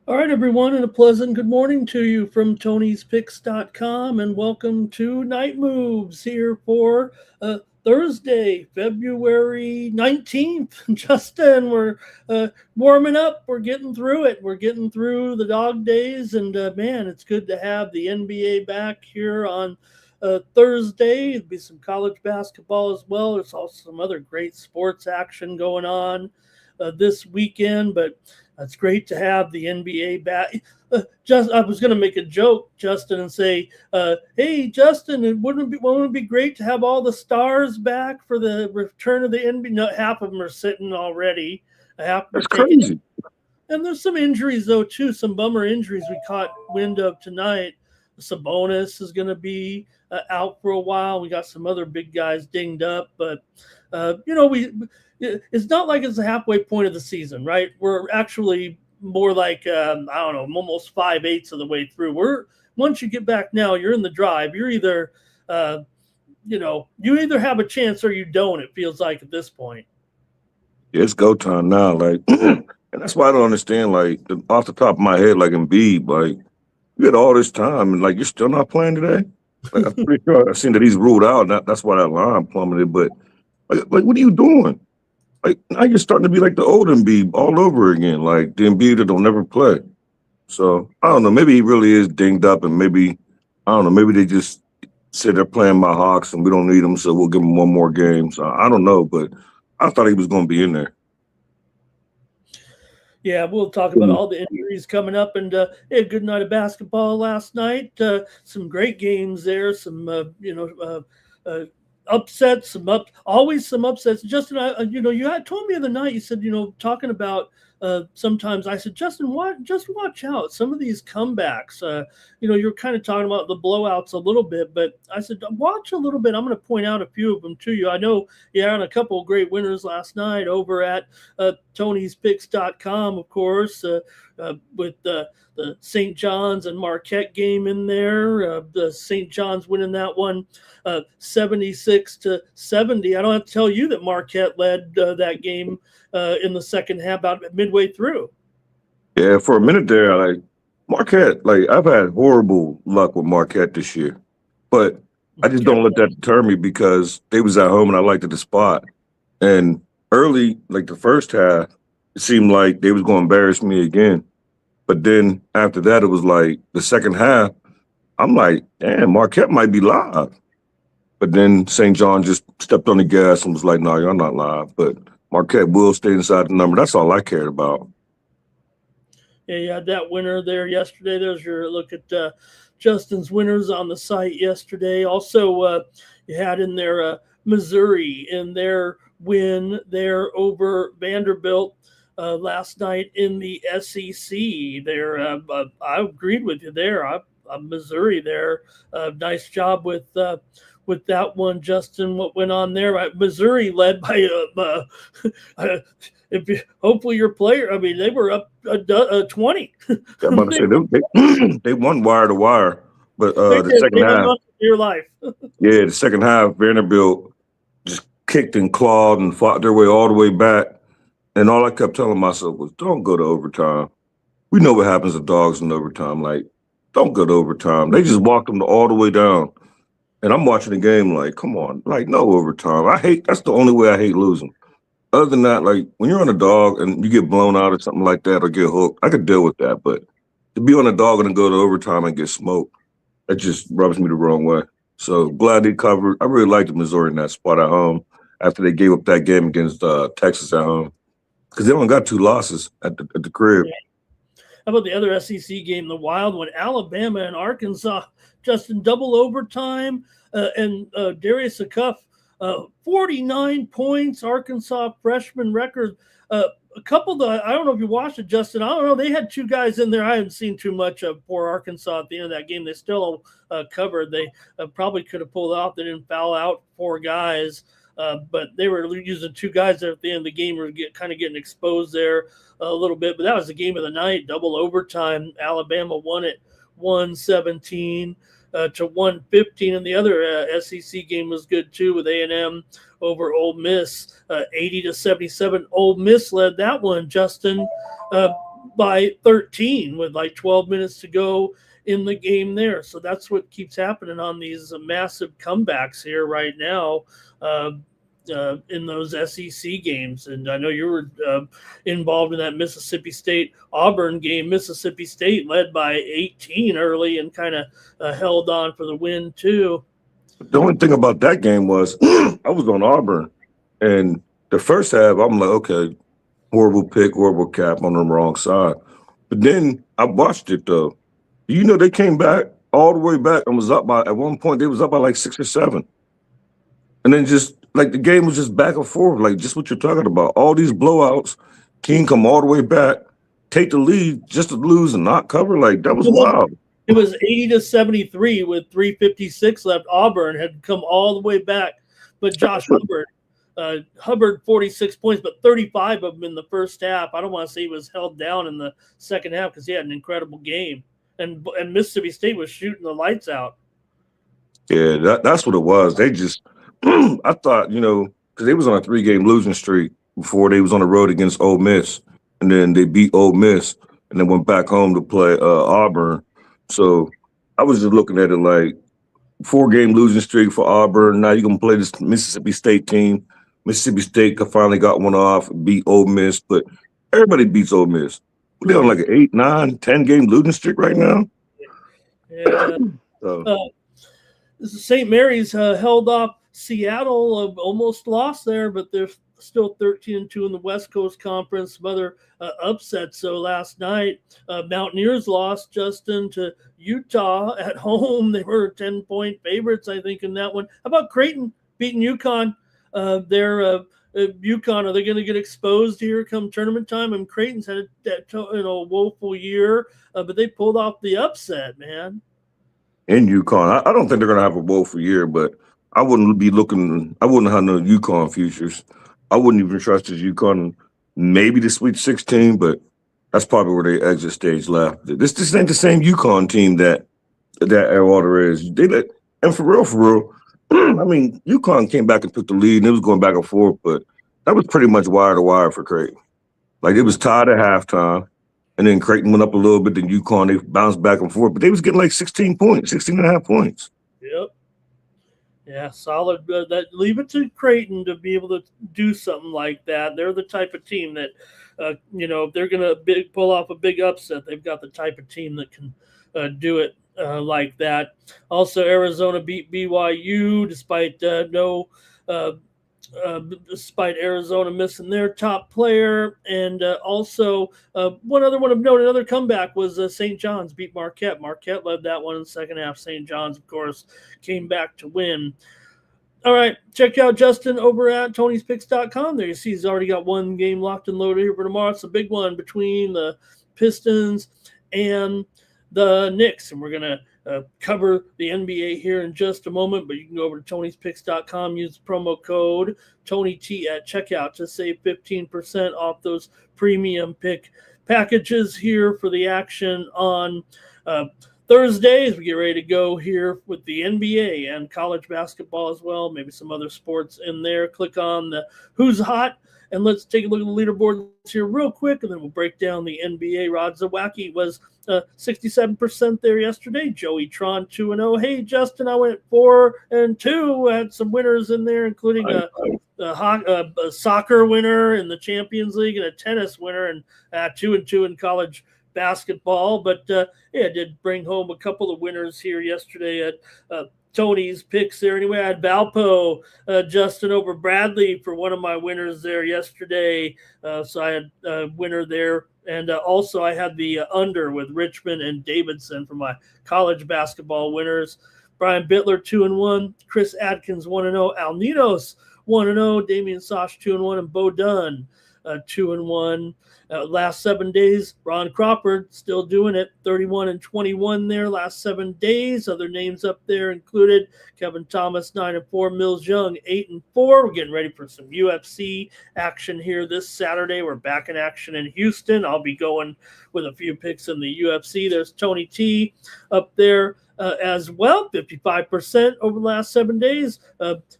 All right, everyone, and a pleasant good morning to you from Tony'sPicks.com, and welcome to Night Moves here for Thursday, February 19th. Justin, we're warming up. We're getting through it. We're getting through the dog days, and man, it's good to have the NBA back here on Thursday. There'll be some college basketball as well. There's also some other great sports action going on this weekend, but it's great to have the NBA back. I was going to make a joke, Justin, and say, "Hey, Justin, wouldn't it be great to have all the stars back for the return of the NBA?" No, half of them are sitting already. That's crazy. And there's some injuries though too. Some bummer injuries we caught wind of tonight. Sabonis is going to be out for a while. We got some other big guys dinged up, but it's not like it's the halfway point of the season, right? We're actually more like I don't know, almost 5/8 of the way through. Once you get back now, you're in the drive. You're either you either have a chance or you don't. It feels like at this point. Yeah, it's go time now. Like, and that's why I don't understand. Like, off the top of my head, like Embiid, like you had all this time, and like you're still not playing today. Like, I'm pretty sure I've seen that he's ruled out. And that's why that line plummeted. But like, what are you doing? Like now you're starting to be like the old Embiid all over again. Like the Embiid that don't never play. So I don't know. Maybe he really is dinged up, and maybe I don't know. Maybe they just said they're playing my Hawks and we don't need him, so we'll give him one more game. So I don't know, but I thought he was going to be in there. Yeah, we'll talk about all the injuries coming up, and a good night of basketball last night. Some great games there. Some upsets. Always some upsets. Justin, you had told me the other night. You said talking about. Sometimes I said, Justin, just watch out. Some of these comebacks, you're kind of talking about the blowouts a little bit, but I said, watch a little bit. I'm going to point out a few of them to you. I know you had a couple of great winners last night over at Tony'sPicks.com, of course, with the St. John's and Marquette game in there. The St. John's winning that one 76-70. I don't have to tell you that Marquette led that game in the second half, about midway through. Yeah, for a minute there, like Marquette, like I've had horrible luck with Marquette this year, but I just don't let that deter me because they was at home and I liked the spot. And early, like the first half, it seemed like they was going to embarrass me again. But then after that, it was like the second half, I'm like, damn, Marquette might be live. But then St. John just stepped on the gas and was like, no, you're not live. But Marquette will stay inside the number. That's all I cared about. Yeah, you had that winner there yesterday. There's your look at Justin's winners on the site yesterday. Also, you had in there Missouri in their win there over Vanderbilt last night in the SEC. There, I agreed with you there. Missouri there. Nice job with that one, Justin. What went on there? Missouri led by hopefully your player. I mean, they were up 20. I'm about to say they won wire to wire, but the second half, your life. Yeah, the second half, Vanderbilt just kicked and clawed and fought their way all the way back. And all I kept telling myself was, "Don't go to overtime. We know what happens to dogs in overtime. Like, don't go to overtime." They just walked them all the way down. And I'm watching the game like, come on, like no overtime. That's the only way I hate losing. Other than that, like when you're on a dog and you get blown out or something like that or get hooked, I could deal with that. But to be on a dog and then go to overtime and get smoked, that just rubs me the wrong way. So glad they covered. I really liked Missouri in that spot at home after they gave up that game against Texas at home because they only got 2 losses at the crib. Yeah. How about the other SEC game, the wild one, Alabama and Arkansas, Justin, double overtime, and Darius Akuff 49 points, Arkansas freshman record. A couple that I don't know if you watched it, Justin. I don't know. They had two guys in there. I haven't seen too much of for Arkansas at the end of that game. They still covered. They probably could have pulled off. They didn't foul out four guys, but they were using two guys there at the end of the game. Were kind of getting exposed there a little bit. But that was the game of the night, double overtime. Alabama won it 117 to 115, and the other SEC game was good too with A&M over Ole Miss, 80 to 77. Ole Miss led that one, Justin, by 13 with like 12 minutes to go in the game there. So that's what keeps happening on these massive comebacks here right now in those SEC games. And I know you were involved in that Mississippi State Auburn game. Mississippi State led by 18 early and kind of held on for the win too. The only thing about that game was I was on Auburn, and the first half, I'm like, okay, horrible pick, horrible cap on the wrong side. But then I watched it, though. You know, they came back all the way back and was up by, at one point, they was up by like 6 or 7. And then just, like, the game was just back and forth, like just what you're talking about. All these blowouts, King come all the way back, take the lead just to lose and not cover. Like, that was wild. It was 80 to 73 with 3:56 left. Auburn had come all the way back, but Josh Hubbard 46 points, but 35 of them in the first half. I don't want to say he was held down in the second half because he had an incredible game, and Mississippi State was shooting the lights out. Yeah, that's what it was. They just, I thought, you know, because they was on a 3-game losing streak before they was on the road against Ole Miss, and then they beat Ole Miss, and then went back home to play Auburn. So I was just looking at it like 4-game losing streak for Auburn. Now you're going to play this Mississippi State team. Mississippi State finally got one off, beat Ole Miss, but everybody beats Ole Miss. They're on like an 8, 9, 10-game losing streak right now. Yeah. St. Mary's held off Seattle, almost lost there, but they're still 13-2 in the West Coast Conference. Some other upsets. So last night, Mountaineers lost, Justin, to Utah at home. They were 10-point favorites, I think, in that one. How about Creighton beating UConn? UConn, are they going to get exposed here come tournament time? And Creighton's had a woeful year, but they pulled off the upset, man. In UConn, I don't think they're going to have a woeful year, but I wouldn't have no UConn futures. I wouldn't even trust his UConn, maybe the Sweet 16, but that's probably where they exit stage left. This ain't the same UConn team that Airwater is. And for real, I mean, UConn came back and took the lead, and it was going back and forth, but that was pretty much wire to wire for Creighton. Like, it was tied at halftime, and then Creighton went up a little bit, then UConn, they bounced back and forth, but they was getting like 16 and a half points. Yep. Yeah, solid. Leave it to Creighton to be able to do something like that. They're the type of team that, if they're going to pull off a big upset, they've got the type of team that can do it like that. Also, Arizona beat BYU despite Arizona missing their top player. And also one other one of note, another comeback was St. John's beat Marquette. Marquette led that one in the second half. St. John's, of course, came back to win. All right, check out Justin over at Tony'sPicks.com. There you see he's already got one game locked and loaded here for tomorrow. It's a big one between the Pistons and the Knicks, and we're going to cover the NBA here in just a moment, but you can go over to Tony'sPicks.com, use the promo code TonyT at checkout to save 15% off those premium pick packages here for the action on Thursday as we get ready to go here with the NBA and college basketball as well, maybe some other sports in there. Click on the Who's Hot, and let's take a look at the leaderboards here real quick, and then we'll break down the NBA. Rod Zawacki was 67% there yesterday. Joey Tron 2-0. Hey, Justin, I went 4-2. Had some winners in there, including a soccer winner in the Champions League and a tennis winner, and 2-2 in college basketball. But I did bring home a couple of winners here yesterday at Tony's Picks there. Anyway, I had Valpo, Justin, over Bradley for one of my winners there yesterday. So I had a winner there. And also I had the under with Richmond and Davidson for my college basketball winners. Brian Bittler 2-1, Chris Adkins 1-0, Al Ninos 1-0, Damian Sosh 2-1, and Bo Dunn 2-1. Last 7 days, Ron Crawford still doing it, 31-21 there last 7 days. Other names up there included Kevin Thomas 9-4, Mills Young 8-4. We're getting ready for some UFC action here this Saturday. We're back in action in Houston. I'll be going with a few picks in the UFC. There's Tony T up there as well, 55% over the last 7 days.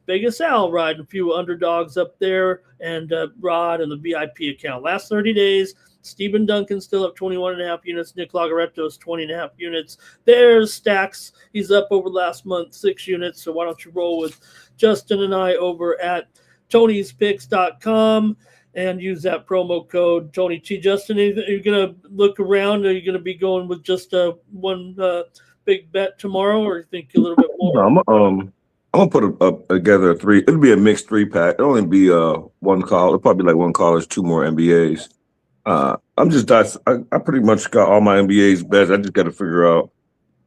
Vegas Al riding a few underdogs up there, and Rod and the VIP account. Last 30 days, Stephen Duncan still up 21.5 units. Nick Lagaretto's 20.5 units. There's Stacks. He's up over last month 6 units. So why don't you roll with Justin and I over at Tony'sPicks.com and use that promo code Tony T. Justin, are you going to look around? Are you going to be going with just one big bet tomorrow, or you think a little bit more? No, I'm gonna put together a 3. It'll be a mixed 3-pack. It'll only be one college, probably like one college, 2 more NBAs. I pretty much got all my NBAs bets. I just got to figure out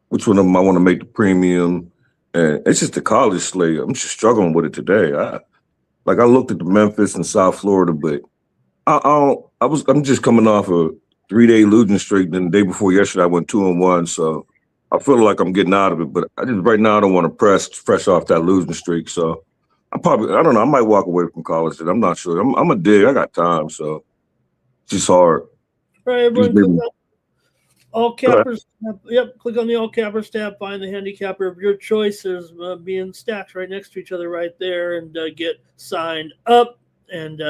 which one of them I want to make the premium, and it's just the college slate. I'm just struggling with it today. I looked at the Memphis and South Florida, but I'm just coming off a 3-day losing streak. Then the day before yesterday, I went 2-1, so I feel like I'm getting out of it, but I just right now I don't want to press fresh off that losing streak. So I don't know. I might walk away from college. I'm not sure. I'm a dig. I got time, so it's just hard. All right, everyone, click on All Cappers. Yep, click on the All Cappers tab. Find the handicapper of your choice. There's being stacked right next to each other right there, and get signed up. And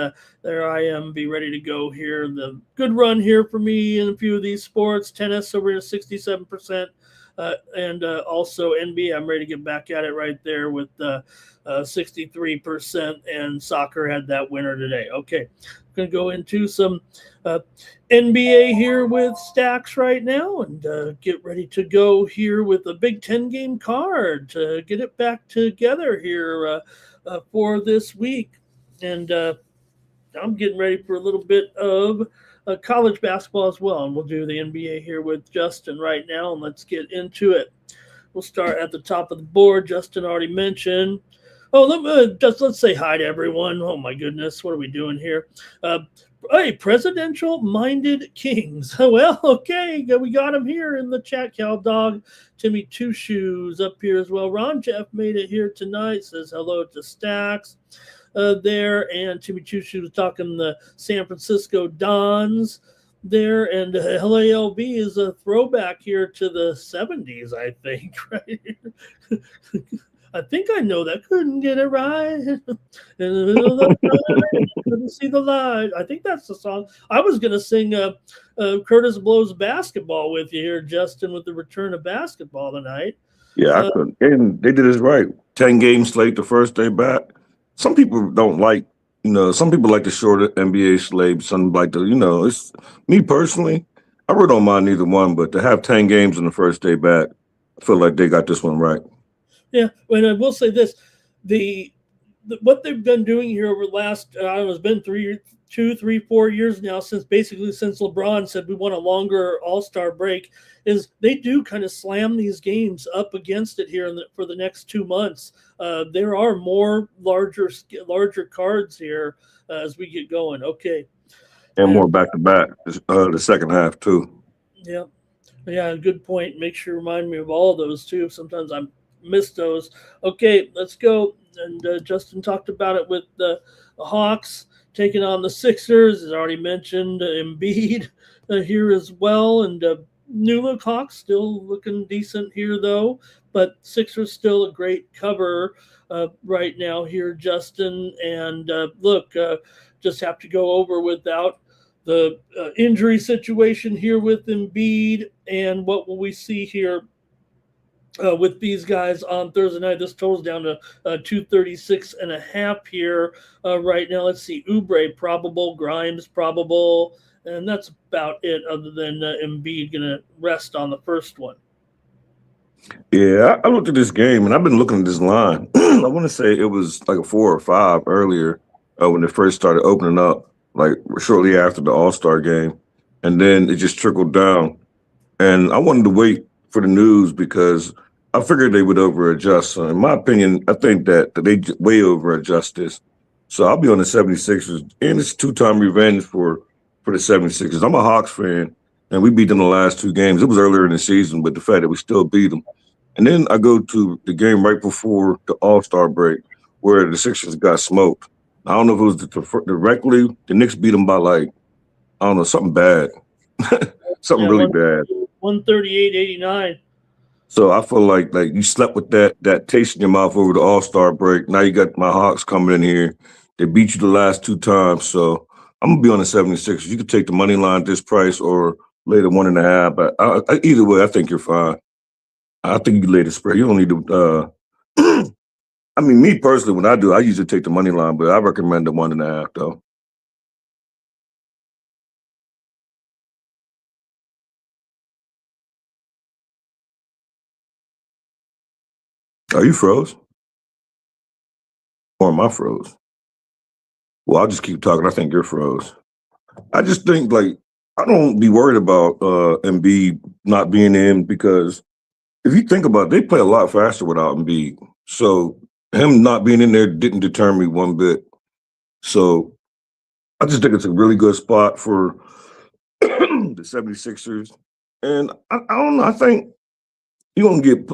there I am, be ready to go here. The good run here for me in a few of these sports. Tennis over to 67%. And also NBA, I'm ready to get back at it right there with 63%, and soccer had that winner today. Okay, I'm going to go into some NBA here with stacks right now, and get ready to go here with a Big Ten game card to get it back together here for this week. And I'm getting ready for a little bit of college basketball as well, and we'll do the NBA here with Justin right now, and let's get into it. We'll start at the top of the board. Justin already mentioned. Let's say hi to everyone. Oh my goodness, what are we doing here? Hey, presidential-minded kings. Well, okay, we got him here in the chat. Cal Dog, Timmy Two Shoes up here as well. Ron Jeff made it here tonight. Says hello to Stacks. There, and Timmy Choo was talking the San Francisco Dons there, and LALB is a throwback here to the 70s, I think, right? I think I know that. Couldn't get it right. In the middle of the night, couldn't see the light. I think that's the song. I was going to sing Curtis Blow's Basketball with you here, Justin, with the return of basketball tonight. Yeah, I could. And they did this right. 10-game slate the first day back. Some people don't like, some people like the shorter NBA slate. Some like it's me personally. I really don't mind either one, but to have 10 games in the first day back, I feel like they got this one right. Yeah, and I will say this: what they've been doing here over the last, it's been 2, 3, 4 years now since LeBron said we want a longer All-Star break, is they do kind of slam these games up against it here for the next 2 months. There are more larger cards here as we get going. Okay. And more back-to-back the second half, too. Yeah, good point. Make sure you remind me of all those, too. Sometimes I miss those. Okay, let's go. And Justin talked about it with the Hawks taking on the Sixers. As already mentioned, Embiid here as well. And New Look Hawks still looking decent here, though. But Sixers still a great cover right now here, Justin. And just have to go over without the injury situation here with Embiid. And what will we see here with these guys on Thursday night? This totals down to 236.5 here right now. Let's see. Oubre probable, Grimes probable, and that's about it other than Embiid going to rest on the first one. Yeah, I looked at this game, and I've been looking at this line. I want to say it was like a 4 or 5 earlier when it first started opening up, like shortly after the All-Star game, and then it just trickled down. And I wanted to wait for the news because I figured they would over adjust. So in my opinion, I think that they way over adjust this. So I'll be on the 76ers, and it's two-time revenge for the 76ers. I'm a Hawks fan, and we beat them the last two games. It was earlier in the season, but the fact that we still beat them. And then I go to the game right before the All-Star break where the Sixers got smoked. I don't know if it was directly. The Knicks beat them by I don't know, something bad. Something really bad. 138-89. So I feel like you slept with that taste in your mouth over the All-Star break. Now you got my Hawks coming in here. They beat you the last two times. So I'm going to be on the 76ers. You could take the money line at this price or lay the 1.5. But either way, I think you're fine. I think you can lay the spread. You don't need to I mean, me personally, when I do, I usually take the money line, but I recommend the 1.5 though. Are you froze? Or am I froze? Well, I'll just keep talking. I think you're froze. I just think I don't be worried about Embiid not being in because if you think about it, they play a lot faster without Embiid. So him not being in there didn't deter me one bit. So I just think it's a really good spot for the 76ers. And I don't know. I think you're going to get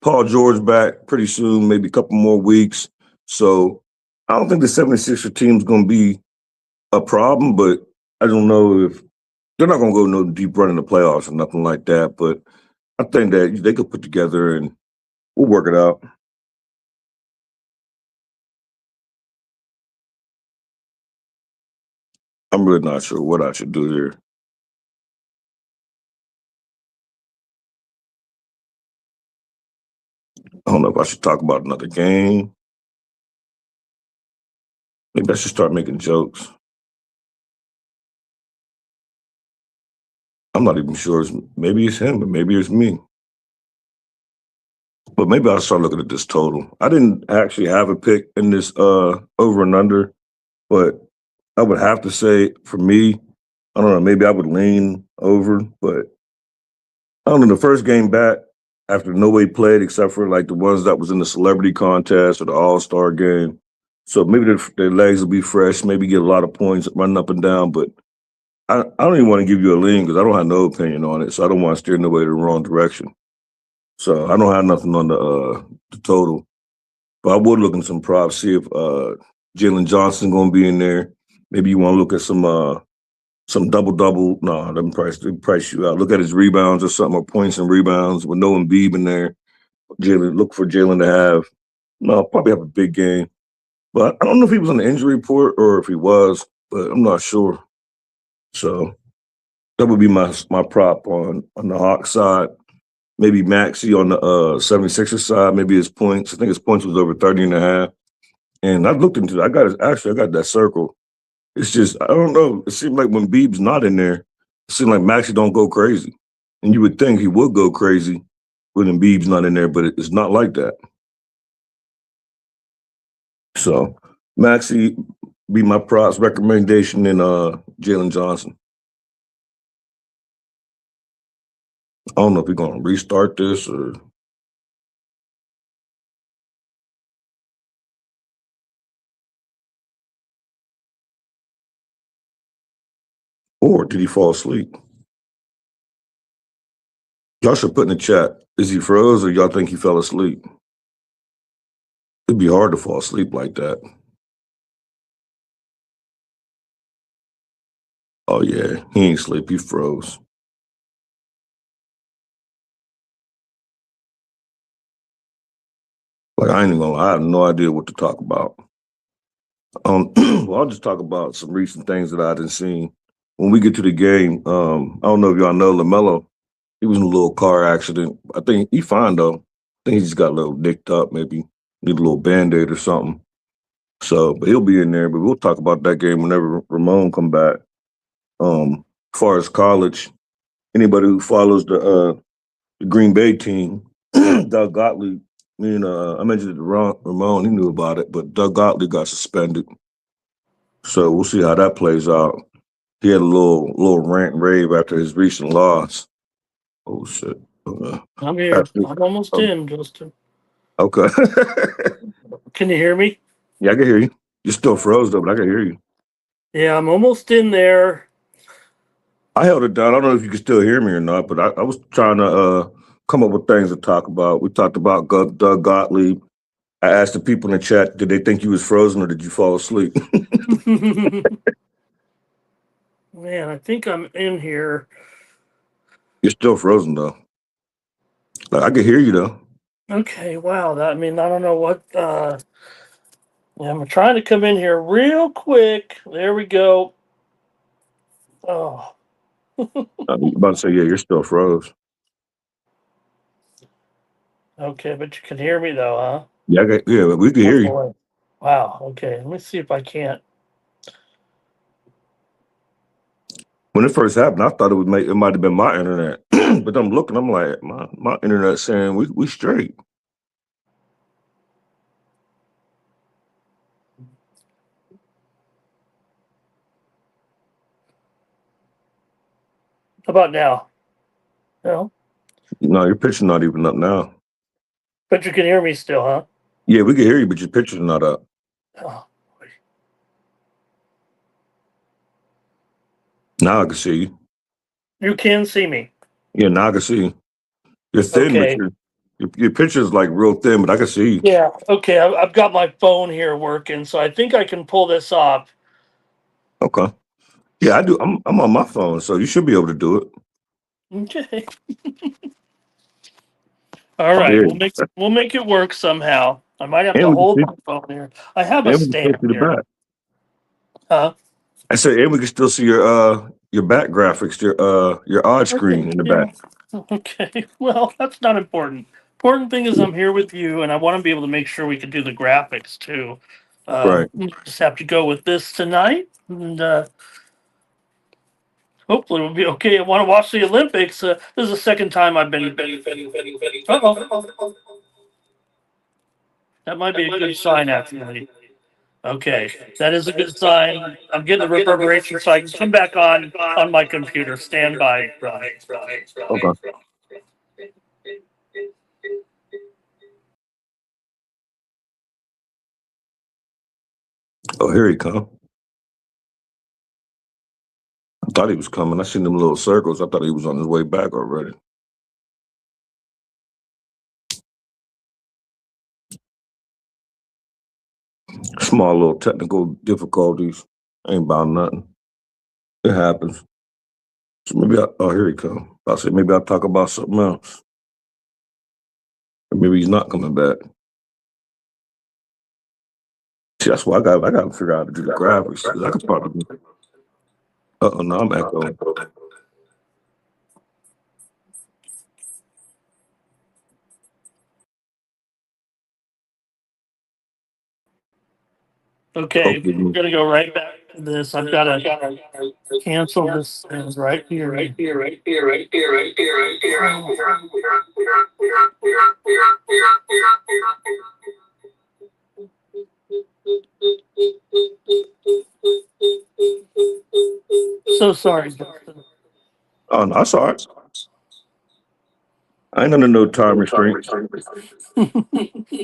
Paul George back pretty soon, maybe a couple more weeks. So I don't think the 76er team's going to be a problem, but I don't know if they're not going to go no deep run in the playoffs or nothing like that. But I think that they could put together and we'll work it out. I'm really not sure what I should do here. I don't know if I should talk about another game. Maybe I should start making jokes. I'm not even sure. Maybe it's him, but maybe it's me. But maybe I'll start looking at this total. I didn't actually have a pick in this over and under, but I would have to say for me, I don't know, maybe I would lean over, but I don't know, the first game back after nobody played except for the ones that was in the celebrity contest or the All-Star game. So maybe their legs will be fresh, maybe get a lot of points running up and down, but I don't even want to give you a lean because I don't have no opinion on it. So I don't want to steer nobody the wrong direction. So I don't have nothing on the total. But I would look in some props, see if Jalen Johnson going to be in there. Maybe you want to look at some double-double. No, them price you out. Look at his rebounds or something, or points and rebounds with no Embiid in there. Look for Jalen to have. No, probably have a big game. But I don't know if he was on the injury report or if he was, but I'm not sure. So that would be my prop on the Hawks side. Maybe Maxey on the 76ers side, maybe his points. I think his points was over 30.5. And I looked into it. I got that circled. It's just, I don't know. It seems like when Beeb's not in there, it seems like Maxey don't go crazy. And you would think he would go crazy when Beeb's not in there, but it's not like that. So Maxey be my props recommendation in Jalen Johnson. I don't know if we're going to restart this or did he fall asleep? Y'all should put in the chat, is he froze or y'all think he fell asleep? It'd be hard to fall asleep like that. Oh, yeah, he ain't asleep, he froze. I ain't even gonna lie, I have no idea what to talk about. Well, I'll just talk about some recent things that I didn't see. When we get to the game, I don't know if y'all know LaMelo, he was in a little car accident. I think he's fine, though. I think he just got a little nicked up, maybe need a little Band-Aid or something. So, but he'll be in there, but we'll talk about that game whenever Ramon come back. As far as college, anybody who follows the Green Bay team, Doug Gottlieb, I mentioned it to Ramon, he knew about it, but Doug Gottlieb got suspended. So we'll see how that plays out. He had a little rant and rave after his recent loss. Oh, shit. I'm here. I'm almost in, Justin. Okay. Can you hear me? Yeah, I can hear you. You're still froze though, but I can hear you. Yeah, I'm almost in there. I held it down. I don't know if you can still hear me or not, but I was trying to come up with things to talk about. We talked about Doug Gottlieb. I asked the people in the chat, did they think you was frozen or did you fall asleep? Man, I think I'm in here. You're still frozen though. Like, I can hear you though. Okay, wow. I don't know what yeah, I'm trying to come in here real quick. There we go. Oh, I'm about to say, yeah, you're still froze. okay, but you can hear me though, huh? Yeah, we can Oh hear you. boy. Wow. Okay, let me see if I can't. When it first happened, I thought it might have been my internet. But I'm looking, I'm like, my internet saying we straight. How about now? No, No, your picture's not even up now. but you can hear me still, huh? Yeah, we can hear you, but your picture's not up. Oh, Now I can see you. you can see me. Yeah, now I can see you. You're thin, but Okay. your picture's like real thin, but I can see you. Yeah. Okay. I've got my phone here working, so I think I can pull this off. Okay. Yeah, I do. I'm on my phone, so you should be able to do it. Okay. All Oh, right. yeah. We'll make it work somehow. I might have to And we can hold see my phone here. I have a and we can still stand see the here. back. Huh? I said, and we can still see your back graphics, your odd Okay. screen in the Yeah. back. Okay. Well, that's not important. Important thing is I'm here with you, and I want to be able to make sure we can do the graphics too. Right. We just have to go with this tonight, and hopefully we'll be okay. I want to watch the Olympics. This is the second time I've been. Uh-oh. That might be a good sign, actually. Okay, that is a good sign. I'm getting the reverberation, so I can come back on my computer. Stand by. Okay. Oh, here he come. I thought he was coming. I seen them little circles. I thought he was on his way back already. Small little technical difficulties. Ain't about nothing. It happens. So oh, here he come. I said maybe I'll talk about something else. Or maybe he's not coming back. See, that's why I got to figure out how to do the graphics. 'Cause I could probably. No, I'm echoing. Okay, we're gonna go right back to this. I've got to cancel this thing right here. So sorry, Justin. Oh, no, that's all right. I ain't under no time restraints,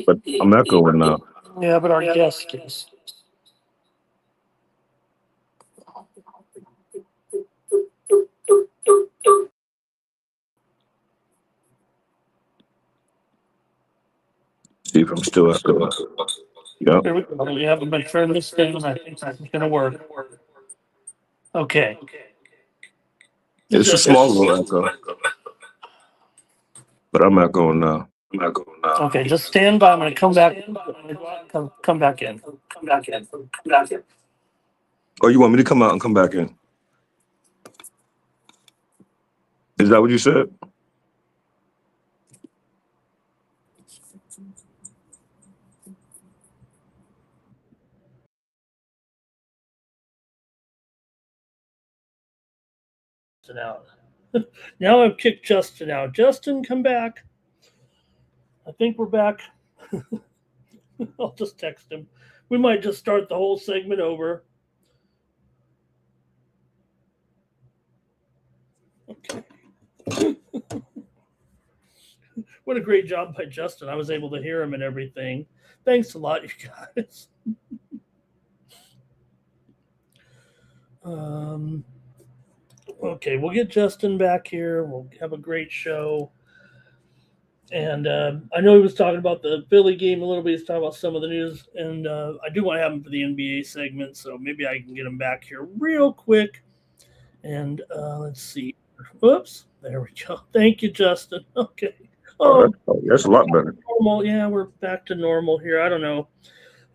but I'm echoing now. Yeah, but our guest is. See if I'm still echoing. Yep. Here we go. We haven't been turning this down. I think that's gonna work. Okay. It's a small little echo, but I'm echoing now. Okay, just stand by. I'm gonna come back. Come back in. Oh, you want me to come out and come back in? Is that what you said? Out. Now I've kicked Justin out. Justin, come back. I think we're back. I'll just text him. We might just start the whole segment over. Okay. what a great job by Justin. I was able to hear him and everything. Thanks a lot, you guys. Okay, we'll get Justin back here. We'll have a great show. And I know he was talking about the Philly game a little bit. He's talking about some of the news. And I do want to have him for the NBA segment, so maybe I can get him back here real quick. And let's see. Whoops. There we go. Thank you, Justin. Okay. That's a lot better. Normal. Yeah, we're back to normal here. I don't know.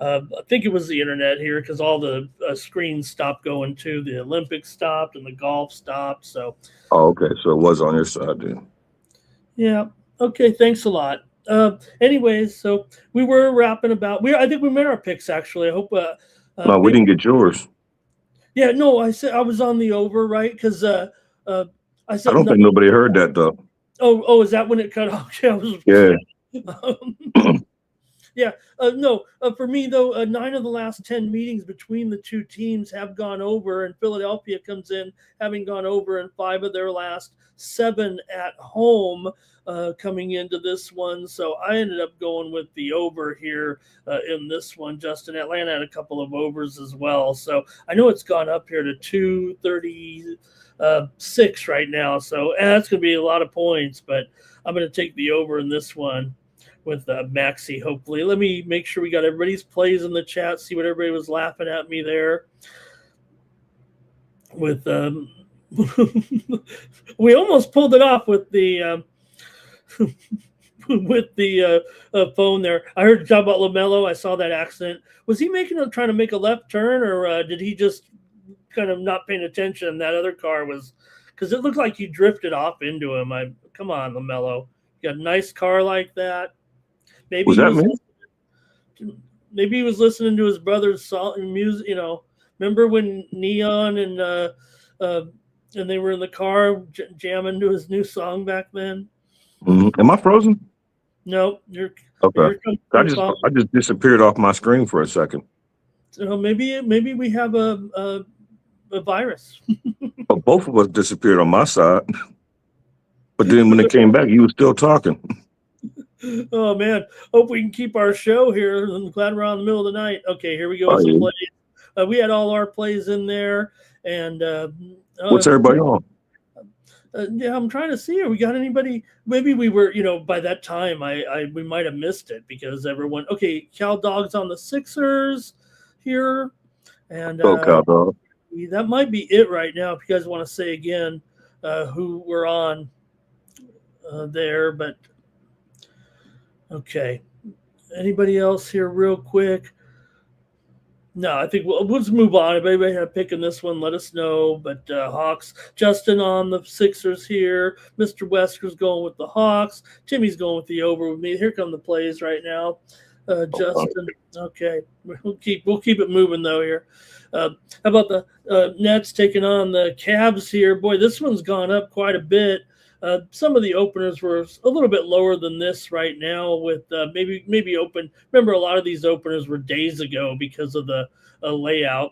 I think it was the internet here because all the screens stopped going too. The Olympics stopped and the golf stopped. So. Oh, okay. So it was on your side then. Yeah. Okay. Thanks a lot. Anyways, so we were wrapping about. I think we made our picks actually. I hope. No, we didn't get yours. Yeah. No, I said I was on the over, right? Because I said I don't think nobody heard that though. Oh, is that when it cut off? Yeah. Yeah. No, for me, though, 9 of the last 10 meetings between the two teams have gone over, and Philadelphia comes in having gone over in 5 of their last 7 at home coming into this one. So I ended up going with the over here in this one. Justin, Atlanta had a couple of overs as well. So I know it's gone up here to 236 right now. So that's going to be a lot of points, but I'm going to take the over in this one with Maxi, hopefully. Let me make sure we got everybody's plays in the chat, see what everybody was laughing at me there. With we almost pulled it off with the phone there. I heard you talk about LaMelo. I saw that accident. Was he trying to make a left turn, or did he just kind of not paying attention? That other car was, because it looked like he drifted off into him. Come on, LaMelo. You got a nice car like that. Maybe he was listening to his brother's song, music. Remember when Neon and they were in the car jamming to his new song back then? Mm-hmm. Am I frozen? No, you're okay. I just disappeared off my screen for a second. So maybe we have a virus. Well, both of us disappeared on my side, but then when it came back, you were still talking. Oh man, hope we can keep our show here. I'm glad we're on the middle of the night. Okay, here we go with some plays. We had all our plays in there, and what's everybody on? Yeah, I'm trying to see. Have we got anybody? Maybe we were, by that time, we might have missed it because everyone. Okay, Cal Dog's on the Sixers here, and Cal Dog. That might be it right now. If you guys want to say again who we're on there, but. Okay. Anybody else here real quick? No, I think we'll just move on. If anybody had a pick in this one, let us know. But Hawks, Justin on the Sixers here. Mr. Wesker's going with the Hawks. Timmy's going with the over with me. Here come the plays right now. Justin. Okay. We'll keep it moving though here. How about the Nets taking on the Cavs here? Boy, this one's gone up quite a bit. Some of the openers were a little bit lower than this right now with maybe open. Remember, a lot of these openers were days ago because of the layoff.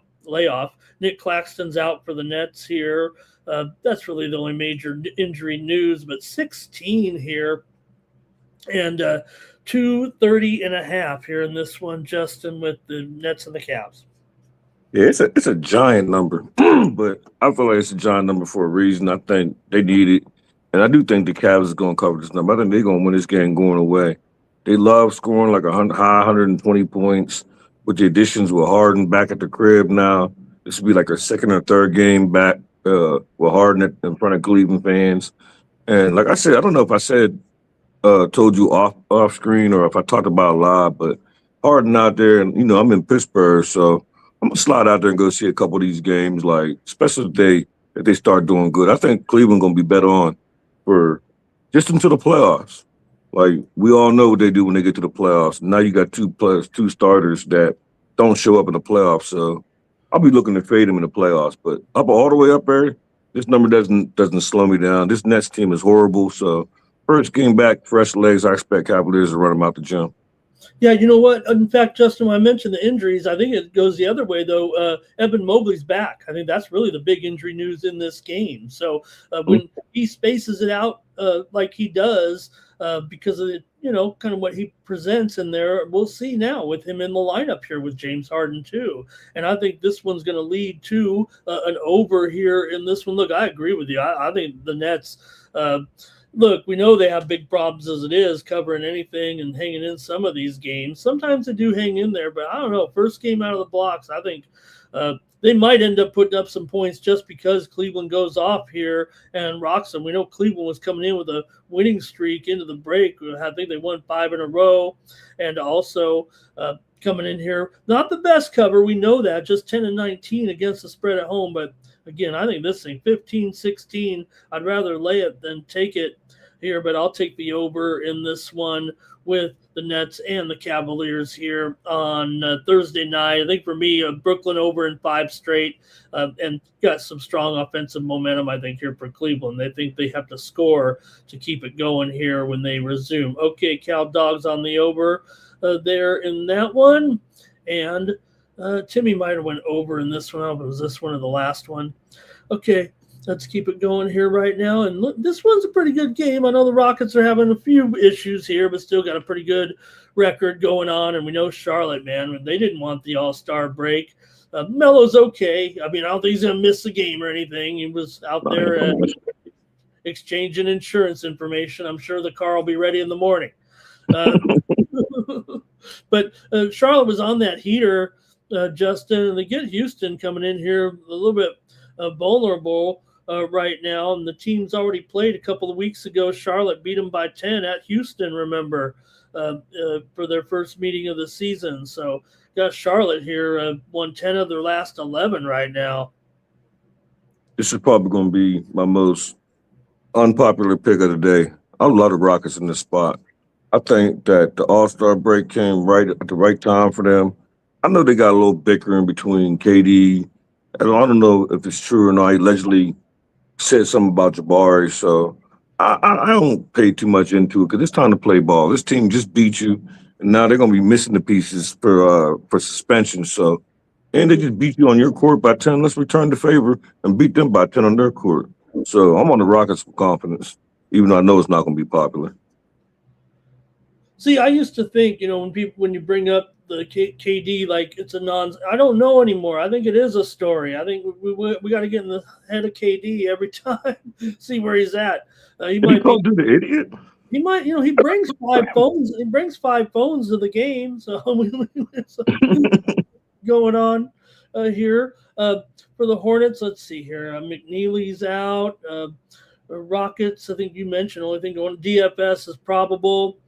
Nick Claxton's out for the Nets here. That's really the only major injury news, but 16 here and 230.5 here in this one, Justin, with the Nets and the Cavs. Yeah, it's a giant number, but I feel like it's a giant number for a reason. I think they need it. And I do think the Cavs is going to cover this number. I think they're going to win this game going away. They love scoring like high 120 points with the additions with Harden back at the crib now. This will be like a second or third game back with Harden in front of Cleveland fans. And like I said, I don't know if I told you off screen or if I talked about it live, but Harden out there, and I'm in Pittsburgh, so I'm gonna slide out there and go see a couple of these games, like especially if they start doing good. I think Cleveland gonna be better on for just until the playoffs. Like we all know what they do when they get to the playoffs. Now you got two starters that don't show up in the playoffs, so I'll be looking to fade them in the playoffs. But up all the way up there, this number doesn't slow me down. This Nets team is horrible. So first game back, fresh legs. I expect Cavaliers to run them out the gym. Yeah, you know what? In fact, Justin, when I mentioned the injuries, I think it goes the other way, though. Evan Mobley's back. I think that's really the big injury news in this game. So when he spaces it out like he does, because of kind of what he presents in there. We'll see now with him in the lineup here with James Harden too. And I think this one's going to lead to an over here in this one. Look, I agree with you. I think the Nets. Look, we know they have big problems as it is, covering anything and hanging in some of these games. Sometimes they do hang in there, but I don't know. First game out of the blocks, I think they might end up putting up some points just because Cleveland goes off here and rocks them. We know Cleveland was coming in with a winning streak into the break. I think they won 5 in a row, and also coming in here, not the best cover. We know that, just 10-19 against the spread at home. But again, I think this thing 15-16, I'd rather lay it than take it here, but I'll take the over in this one with the Nets and the Cavaliers here on Thursday night. I think for me, Brooklyn over in 5 straight and got some strong offensive momentum, I think, here for Cleveland. They think they have to score to keep it going here when they resume. Okay, Cal Dogs on the over there in that one. And Timmy might have went over in this one. I don't know if it was this one or the last one. Okay, let's keep it going here right now. And look, this one's a pretty good game. I know the Rockets are having a few issues here, but still got a pretty good record going on. And we know Charlotte, man, they didn't want the All-Star break. Melo's okay. I mean, I don't think he's going to miss a game or anything. He was out there exchanging insurance information. I'm sure the car will be ready in the morning. But Charlotte was on that heater, Justin, and they get Houston coming in here a little bit vulnerable right now, and the team's already played a couple of weeks ago. Charlotte beat them by 10 at Houston, remember, for their first meeting of the season. So got Charlotte here, won 10 of their last 11 right now. This is probably going to be my most unpopular pick of the day. I love the Rockets in this spot. I think that the All-Star break came right at the right time for them. I know they got a little bickering between KD. And I don't know if it's true or not. He allegedly said something about Jabari. So I don't pay too much into it because it's time to play ball. This team just beat you, and now they're going to be missing the pieces for suspension. So, and they just beat you on your court by 10. Let's return the favor and beat them by 10 on their court. So I'm on the Rockets with confidence, even though I know it's not going to be popular. See, I used to think, when you bring up the KD, like it's a I don't know anymore. I think it is a story. I think we got to get in the head of KD every time, see where he's at. He might do the idiot. He might, he brings 5 phones. He brings 5 phones to the game. So going on here for the Hornets. Let's see here. McNeely's out. Rockets, I think you mentioned. Only thing going DFS is probable.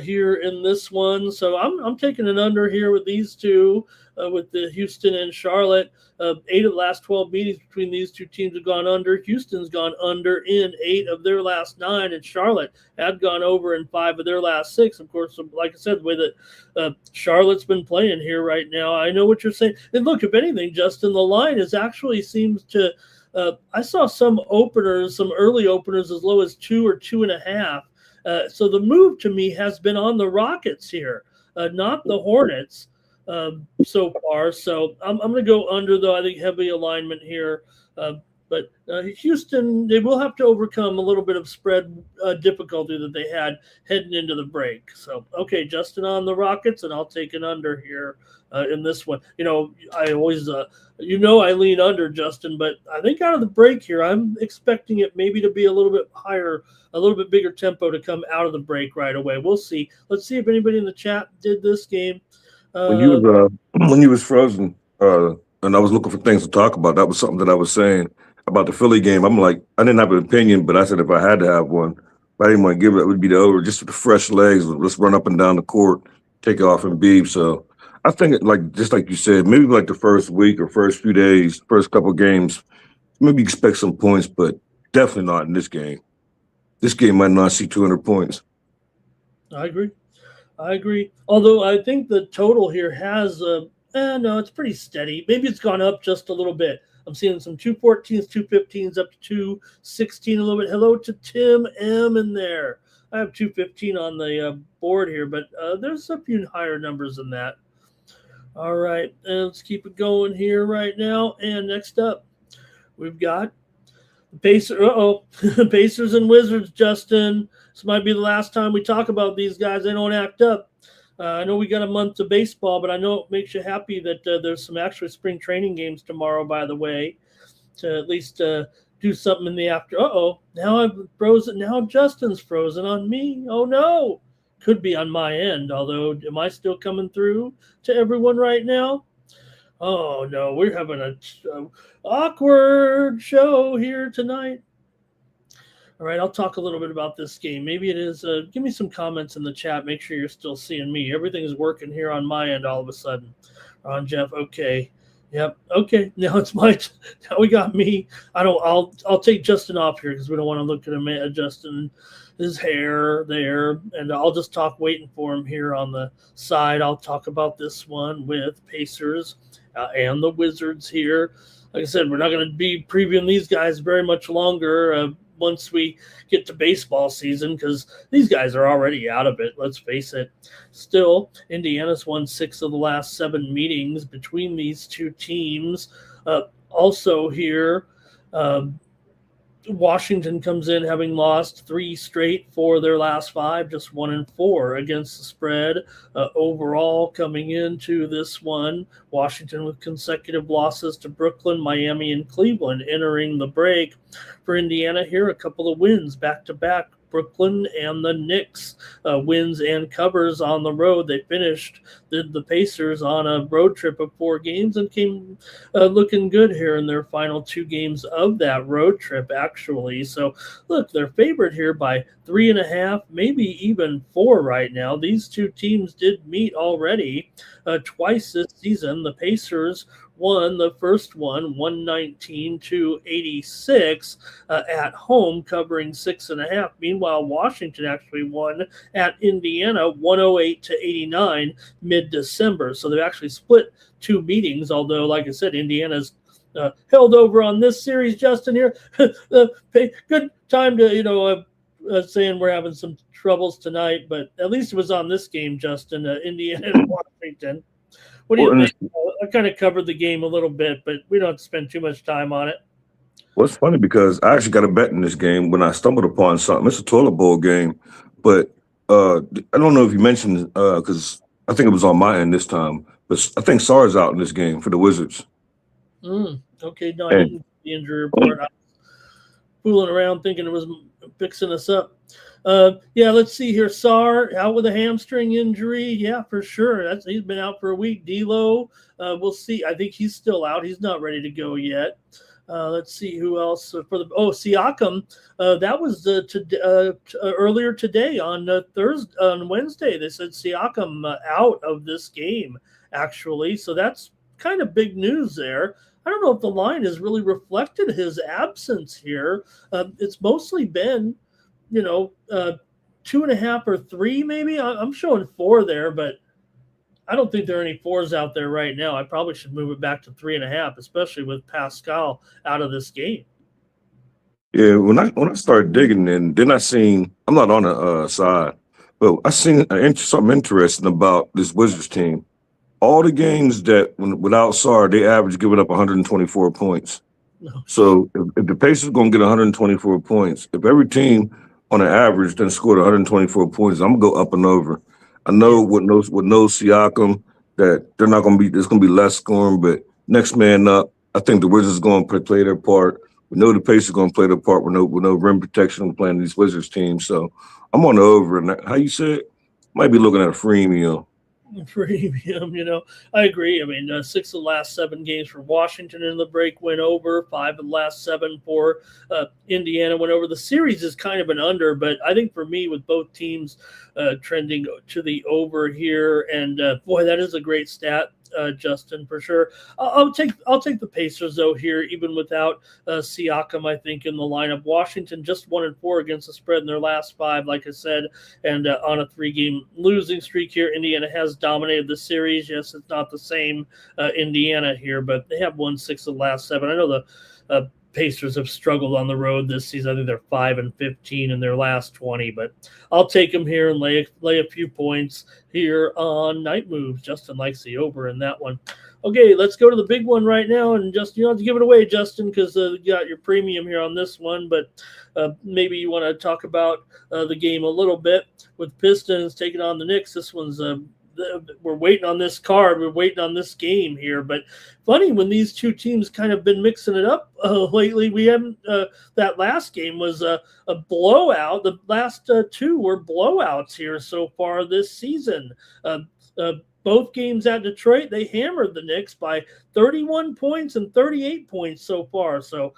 Here in this one. So I'm taking an under here with these two, with the Houston and Charlotte. 8 of the last 12 meetings between these two teams have gone under. Houston's gone under in 8 of their last 9, and Charlotte had gone over in 5 of their last 6. Of course, like I said, the way that Charlotte's been playing here right now, I know what you're saying. And look, if anything, Justin, the line actually seems to I saw some early openers as low as 2 or 2.5. So the move to me has been on the Rockets here, not the Hornets so far. So I'm going to go under, though. I think heavy alignment here. But Houston, they will have to overcome a little bit of spread difficulty that they had heading into the break. So, okay, Justin on the Rockets, and I'll take an under here in this one. I always, I lean under, Justin, but I think out of the break here, I'm expecting it maybe to be a little bit higher, a little bit bigger tempo to come out of the break right away. We'll see. Let's see if anybody in the chat did this game. When you was frozen, and I was looking for things to talk about, that was something that I was saying about the Philly game. I'm like, I didn't have an opinion, but I said if I had to have one, if I didn't want to give it, it would be the over, just with the fresh legs. Let's run up and down the court, take it off and beat. So I think, just like you said, maybe like the first week or first few days, first couple of games, maybe expect some points, but definitely not in this game. This game might not see 200 points. I agree. Although I think the total here has no, it's pretty steady. Maybe it's gone up just a little bit. I'm seeing some 214s, 215s up to 216 a little bit. Hello to Tim M in there. I have 215 on the board here, but there's a few higher numbers than that. All right, and let's keep it going here right now. And next up, we've got Pacers and Wizards, Justin. This might be the last time we talk about these guys. They don't act up. I know we got a month of baseball, but I know it makes you happy that there's some actual spring training games tomorrow, by the way, to at least do something in the after. Now I'm frozen. Now Justin's frozen on me. Oh, no. Could be on my end, although am I still coming through to everyone right now? Oh, no, we're having a awkward show here tonight. All right, I'll talk a little bit about this game. Maybe it is. Give me some comments in the chat. Make sure you're still seeing me. Everything's working here on my end all of a sudden. Ron, Jeff, okay. Yep. Okay. Now it's my. Now we got me. I'll take Justin off here because we don't want to look at him. Justin, his hair there, and I'll just talk waiting for him here on the side. I'll talk about this one with Pacers and the Wizards here. Like I said, we're not going to be previewing these guys very much longer. Once we get to baseball season, because these guys are already out of it, let's face it. Still, Indiana's won 6 of the last 7 meetings between these two teams. Also here, Washington comes in having lost 3 straight for their last 5, just 1-4 against the spread. Overall, coming into this one, Washington with consecutive losses to Brooklyn, Miami, and Cleveland. Entering the break for Indiana here, a couple of wins back-to-back. Brooklyn and the Knicks wins and covers on the road. They finished the Pacers on a road trip of 4 games and came looking good here in their final 2 games of that road trip, actually. So, look, they're favored here by 3.5, maybe even 4 right now. These two teams did meet already twice this season. The Pacers won the first one 119-86 at home, covering 6.5. Meanwhile, Washington actually won at Indiana 108-89 mid-December. So they've actually split 2 meetings, although, like I said, Indiana's held over on this series. Justin here, good time to, saying we're having some troubles tonight, but at least it was on this game, Justin, Indiana and Washington. What do you think? I kind of covered the game a little bit, but we don't have to spend too much time on it. Well, it's funny because I actually got a bet in this game when I stumbled upon something. It's a toilet bowl game, but I don't know if you mentioned, because I think it was on my end this time, but I think Sarr's out in this game for the Wizards. Okay, no, I didn't get the injury report. I was fooling around thinking it was fixing us up. Let's see here. Sarr out with a hamstring injury. Yeah, for sure. He's been out for a week. D'Lo, we'll see. I think he's still out. He's not ready to go yet. Let's see who else for the. Siakam. That was earlier today on Wednesday. They said Siakam out of this game actually. So that's kind of big news there. I don't know if the line has really reflected his absence here. It's mostly been 2.5 or 3, maybe. I'm showing 4 there, but I don't think there are any 4s out there right now. I probably should move it back to 3.5, especially with Pascal out of this game. Yeah, when I started digging in, then I seen, I'm not on the side, but I seen something interesting about this Wizards team. All the games that without Sarr, they average giving up 124 points. No. So if the Pacers are going to get 124 points, if every team on an average then scored 124 points, I'm going to go up and over. I know with no Siakam that they're not going to be, there's going to be less scoring, but next man up, I think the Wizards are going to play their part. We know the Pacers are going to play their part with no rim protection when playing these Wizards teams. So I'm on the over. And how you said, might be looking at a freemium. I agree. I mean, 6 of the last 7 games for Washington in the break went over. 5 of the last 7 for Indiana went over. The series is kind of an under, but I think for me, with both teams trending to the over here, and boy, that is a great stat, Justin, for sure. I'll take the Pacers though here, even without Siakam. I think in the lineup, Washington just 1-4 against the spread in their last 5, like I said, and on a 3-game losing streak here. Indiana has dominated the series. Yes, it's not the same Indiana here, but they have won 6 of the last 7. I know the Pacers have struggled on the road this season. I think they're 5-15 in their last 20, but I'll take them here and lay a few points here on Night Moves. Justin likes the over in that one. Okay, let's go to the big one right now. And Justin, you don't have to give it away, Justin, because you got your premium here on this one. But maybe you want to talk about the game a little bit with Pistons taking on the Knicks. This one's we're waiting on this card. We're waiting on this game here. But funny, when these two teams kind of been mixing it up lately, we haven't. That last game was a blowout. The last two were blowouts here so far this season. Both games at Detroit, they hammered the Knicks by 31 points and 38 points so far. So,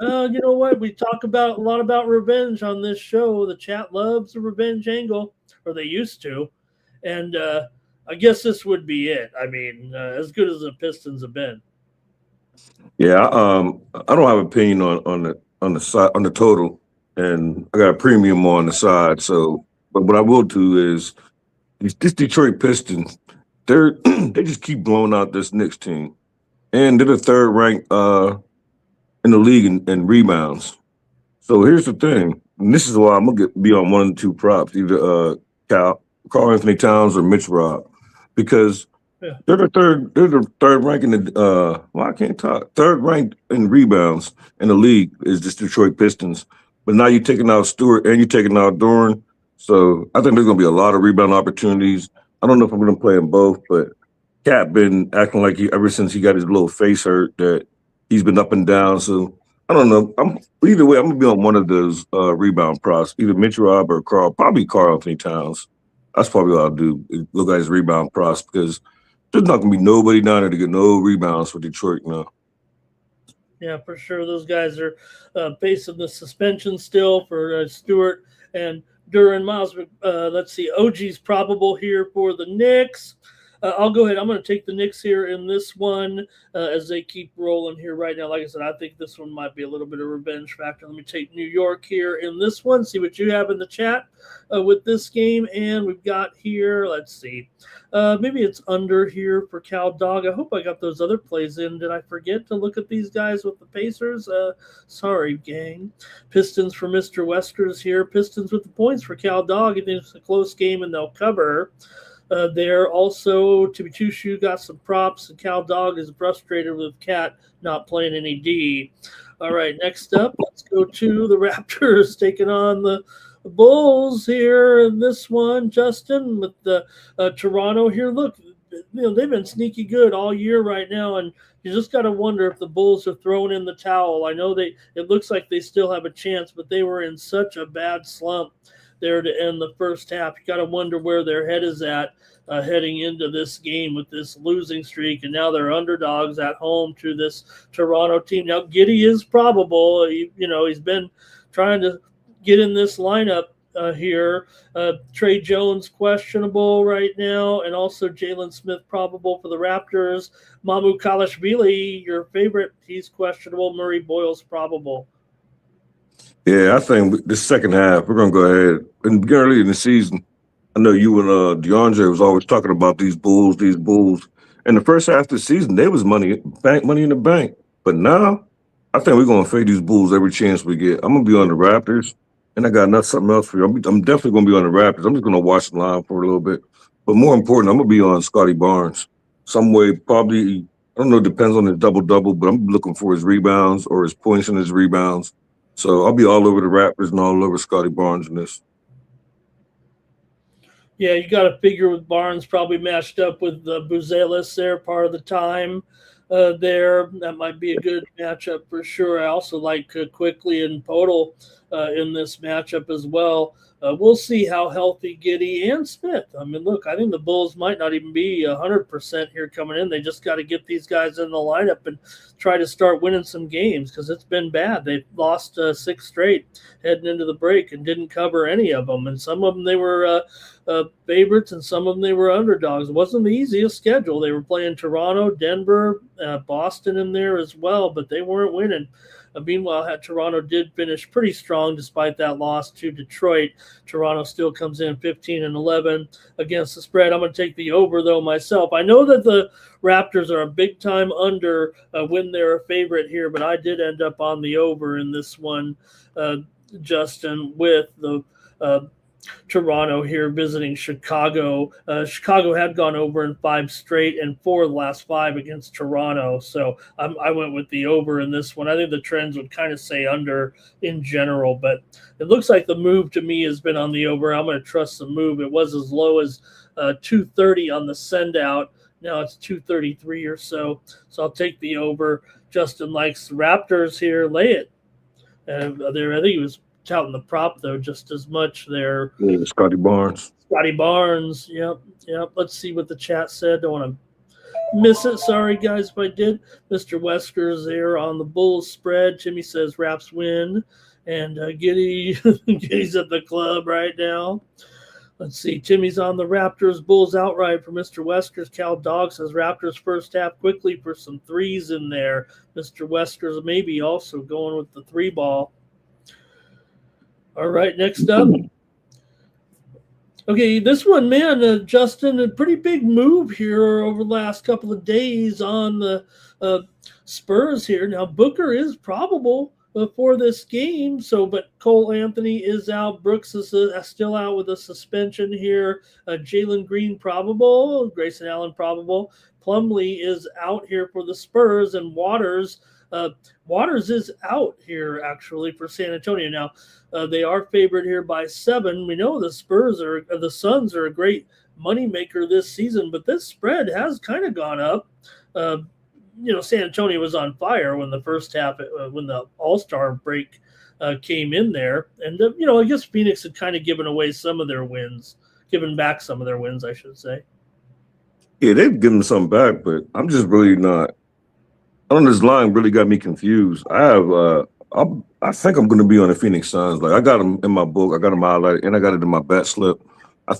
you know what? We talk about a lot about revenge on this show. The chat loves the revenge angle, or they used to. And I guess this would be it. I mean, as good as the Pistons have been. Yeah, I don't have an opinion on the side on the total, and I got a premium on the side. So, but what I will do is this Detroit Pistons, they just keep blowing out this Knicks team, and they're the third ranked in the league in rebounds. So here's the thing, and this is why I'm gonna be on one of the two props, either Carl Anthony Towns or Mitch Rob, because they're the third rank in the I can't talk. Third ranked in rebounds in the league is this Detroit Pistons. But now you're taking out Stewart and you're taking out Doran. So I think there's gonna be a lot of rebound opportunities. I don't know if I'm gonna play them both, but Cat been acting like ever since he got his little face hurt that he's been up and down. So I don't know. Either way, I'm gonna be on one of those rebound props, either Mitch Rob or probably Carl Anthony Towns. That's probably what I'll do. Look at his rebound props because there's not going to be nobody down there to get no rebounds for Detroit now. Yeah, for sure. Those guys are facing the suspension still for Stewart and Duran. Miles, let's see. OG's probable here for the Knicks. I'll go ahead. I'm going to take the Knicks here in this one as they keep rolling here right now. Like I said, I think this one might be a little bit of revenge factor. Let me take New York here in this one, see what you have in the chat with this game. And we've got here, let's see, maybe it's under here for Cal Dog. I hope I got those other plays in. Did I forget to look at these guys with the Pacers? Sorry, gang. Pistons for Mr. Weskers here. Pistons with the points for Cal Dog. I think it's a close game and they'll cover. There also, Tibitushu got some props, and Cal Dog is frustrated with Cat not playing any D. All right, next up, let's go to the Raptors taking on the Bulls here in this one. Justin with the Toronto here. Look, they've been sneaky good all year right now, and you just got to wonder if the Bulls are throwing in the towel. I know it looks like they still have a chance, but they were in such a bad slump there to end the first half. You got to wonder where their head is at heading into this game with this losing streak, and now they're underdogs at home to this Toronto team. Now, Giddey is probable. He's been trying to get in this lineup here. Trey Jones questionable right now, and also Jalen Smith probable for the Raptors. Mamu Kalashvili, your favorite, he's questionable. Murray Boyle's probable. Yeah, I think the second half, we're going to go ahead. And early in the season, I know you and DeAndre was always talking about these Bulls. And the first half of the season, they was money in the bank. But now, I think we're going to fade these Bulls every chance we get. I'm going to be on the Raptors, and I got something else for you. I'm definitely going to be on the Raptors. I'm just going to watch the line for a little bit. But more important, I'm going to be on Scotty Barnes. Some way, probably, I don't know, depends on his double-double, but I'm looking for his rebounds or his points and his rebounds. So I'll be all over the Raptors and all over Scotty Barnes in this. Yeah, you got to figure with Barnes probably matched up with Buzelis there part of the time there. That might be a good matchup for sure. I also like Quickly and Podol in this matchup as well. We'll see how healthy Giddey and Smith. I mean, look, I think the Bulls might not even be 100% here coming in. They just got to get these guys in the lineup and try to start winning some games because it's been bad. They've lost 6 straight heading into the break and didn't cover any of them. And some of them they were favorites and some of them they were underdogs. It wasn't the easiest schedule. They were playing Toronto, Denver, Boston in there as well, but they weren't winning. Meanwhile, Toronto did finish pretty strong despite that loss to Detroit. Toronto still comes in 15-11 against the spread. I'm going to take the over, though, myself. I know that the Raptors are a big-time under when they're a favorite here, but I did end up on the over in this one, Justin, with the Toronto here visiting Chicago. Chicago had gone over in 5 straight and 4 of the last 5 against Toronto. So I went with the over in this one. I think the trends would kind of say under in general, but it looks like the move to me has been on the over. I'm going to trust the move. It was as low as 230 on the send out. Now it's 233 or so. So I'll take the over. Justin likes the Raptors here. Lay it. There, I think he was touting the prop though just as much there. Yeah, Scotty Barnes. Scotty Barnes. Yep. Let's see what the chat said. Don't want to miss it. Sorry guys if I did. Mr. Wesker's there on the Bulls spread. Jimmy says Raps win, and Giddy's at the club right now. Let's see. Timmy's on the Raptors. Bulls outright for Mr. Weskers. Cal Dog says Raptors first half quickly for some threes in there. Mr. Weskers maybe also going with the 3 ball. All right, next up. Okay, this one, man, Justin, a pretty big move here over the last couple of days on the Spurs here. Now, Booker is probable for this game. But Cole Anthony is out. Brooks is still out with a suspension here. Jalen Green probable. Grayson Allen probable. Plumlee is out here for the Spurs, and Waters is out here actually for San Antonio. Now they are favored here by 7. We know the Suns are a great moneymaker this season, but this spread has kind of gone up. San Antonio was on fire when the first half, when the All-Star break came in there. And, I guess Phoenix had kind of given back some of their wins, I should say. Yeah, they've given some back, but I'm just really not. This line really got me confused. I think I'm going to be on the Phoenix Suns. Like, I got them in my book. I got them highlighted, and I got it in my bet slip.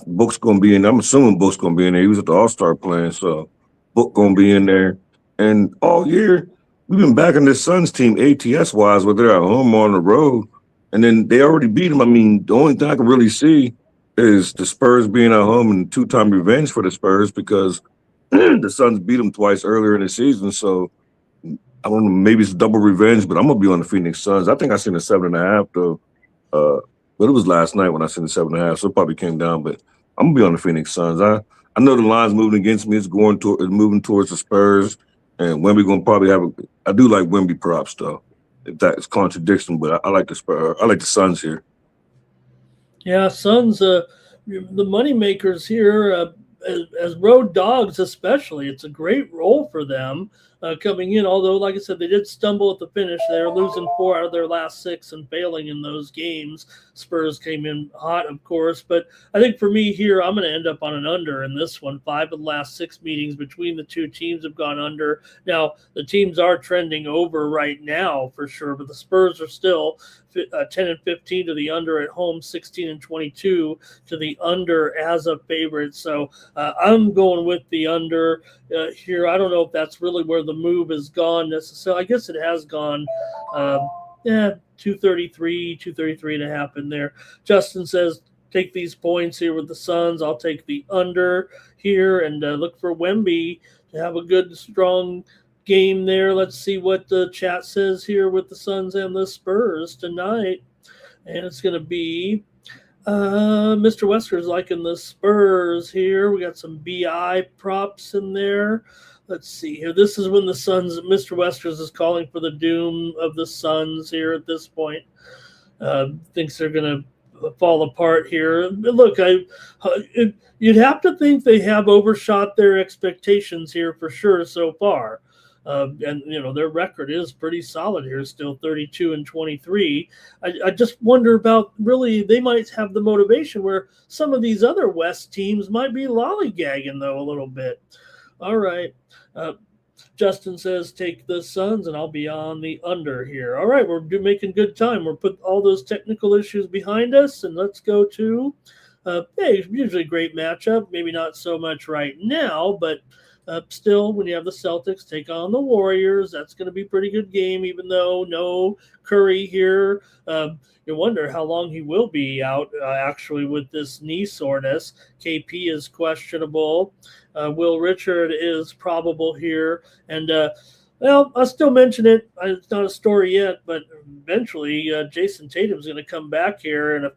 Book's going to be in. I'm assuming Book's going to be in there. He was at the All-Star playing, so Book going to be in there. And all year, we've been backing this Suns team ATS-wise, whether they're at home or on the road. And then they already beat them. I mean, the only thing I can really see is the Spurs being at home and 2-time revenge for the Spurs because the Suns beat them twice earlier in the season. So, I don't know, maybe it's double revenge, but I'm going to be on the Phoenix Suns. I think I seen a 7.5, though. But it was last night when I seen the 7.5, so it probably came down. But I'm going to be on the Phoenix Suns. I know the line's moving against me. It's moving towards the Spurs. And Wemby going to probably I do like Wemby props, though. If that is contradiction, but I like the Spurs. I like the Suns here. Yeah, Suns, the moneymakers here, as road dogs especially, it's a great role for them coming in. Although, like I said, they did stumble at the finish. They were losing 4 out of their last 6 and failing in those games. Spurs came in hot, of course. But I think for me here, I'm going to end up on an under in this one. 5 of the last 6 meetings between the two teams have gone under. Now, the teams are trending over right now for sure, but the Spurs are still 10 and 15 to the under at home, 16 and 22 to the under as a favorite. So I'm going with the under here. I don't know if that's really where the move has gone necessarily. I guess it has gone 233 and a half in there. Justin says take these points here with the Suns. I'll take the under here and look for Wemby to have a good, strong game there. Let's see what the chat says here with the Suns and the Spurs tonight. And it's going to be Mr. Wesker's liking the Spurs here. We got some BI props in there. Let's see here. This is when the Suns, Mr. Weskers is calling for the doom of the Suns here at this point. Thinks they're going to fall apart here. Look, you'd have to think they have overshot their expectations here for sure so far. And their record is pretty solid here, still 32 and 23. I just wonder about really they might have the motivation where some of these other West teams might be lollygagging though a little bit. All right. Justin says take the Suns, and I'll be on the under here. All right, we're making good time. We're putting all those technical issues behind us, and let's go to usually a great matchup. Maybe not so much right now, but still, when you have the Celtics take on the Warriors, that's going to be a pretty good game, even though no Curry here. You wonder how long he will be out, actually, with this knee soreness. KP is questionable. Will Richard is probable here. And Well, I'll still mention it. It's not a story yet, but eventually Jason Tatum's going to come back here in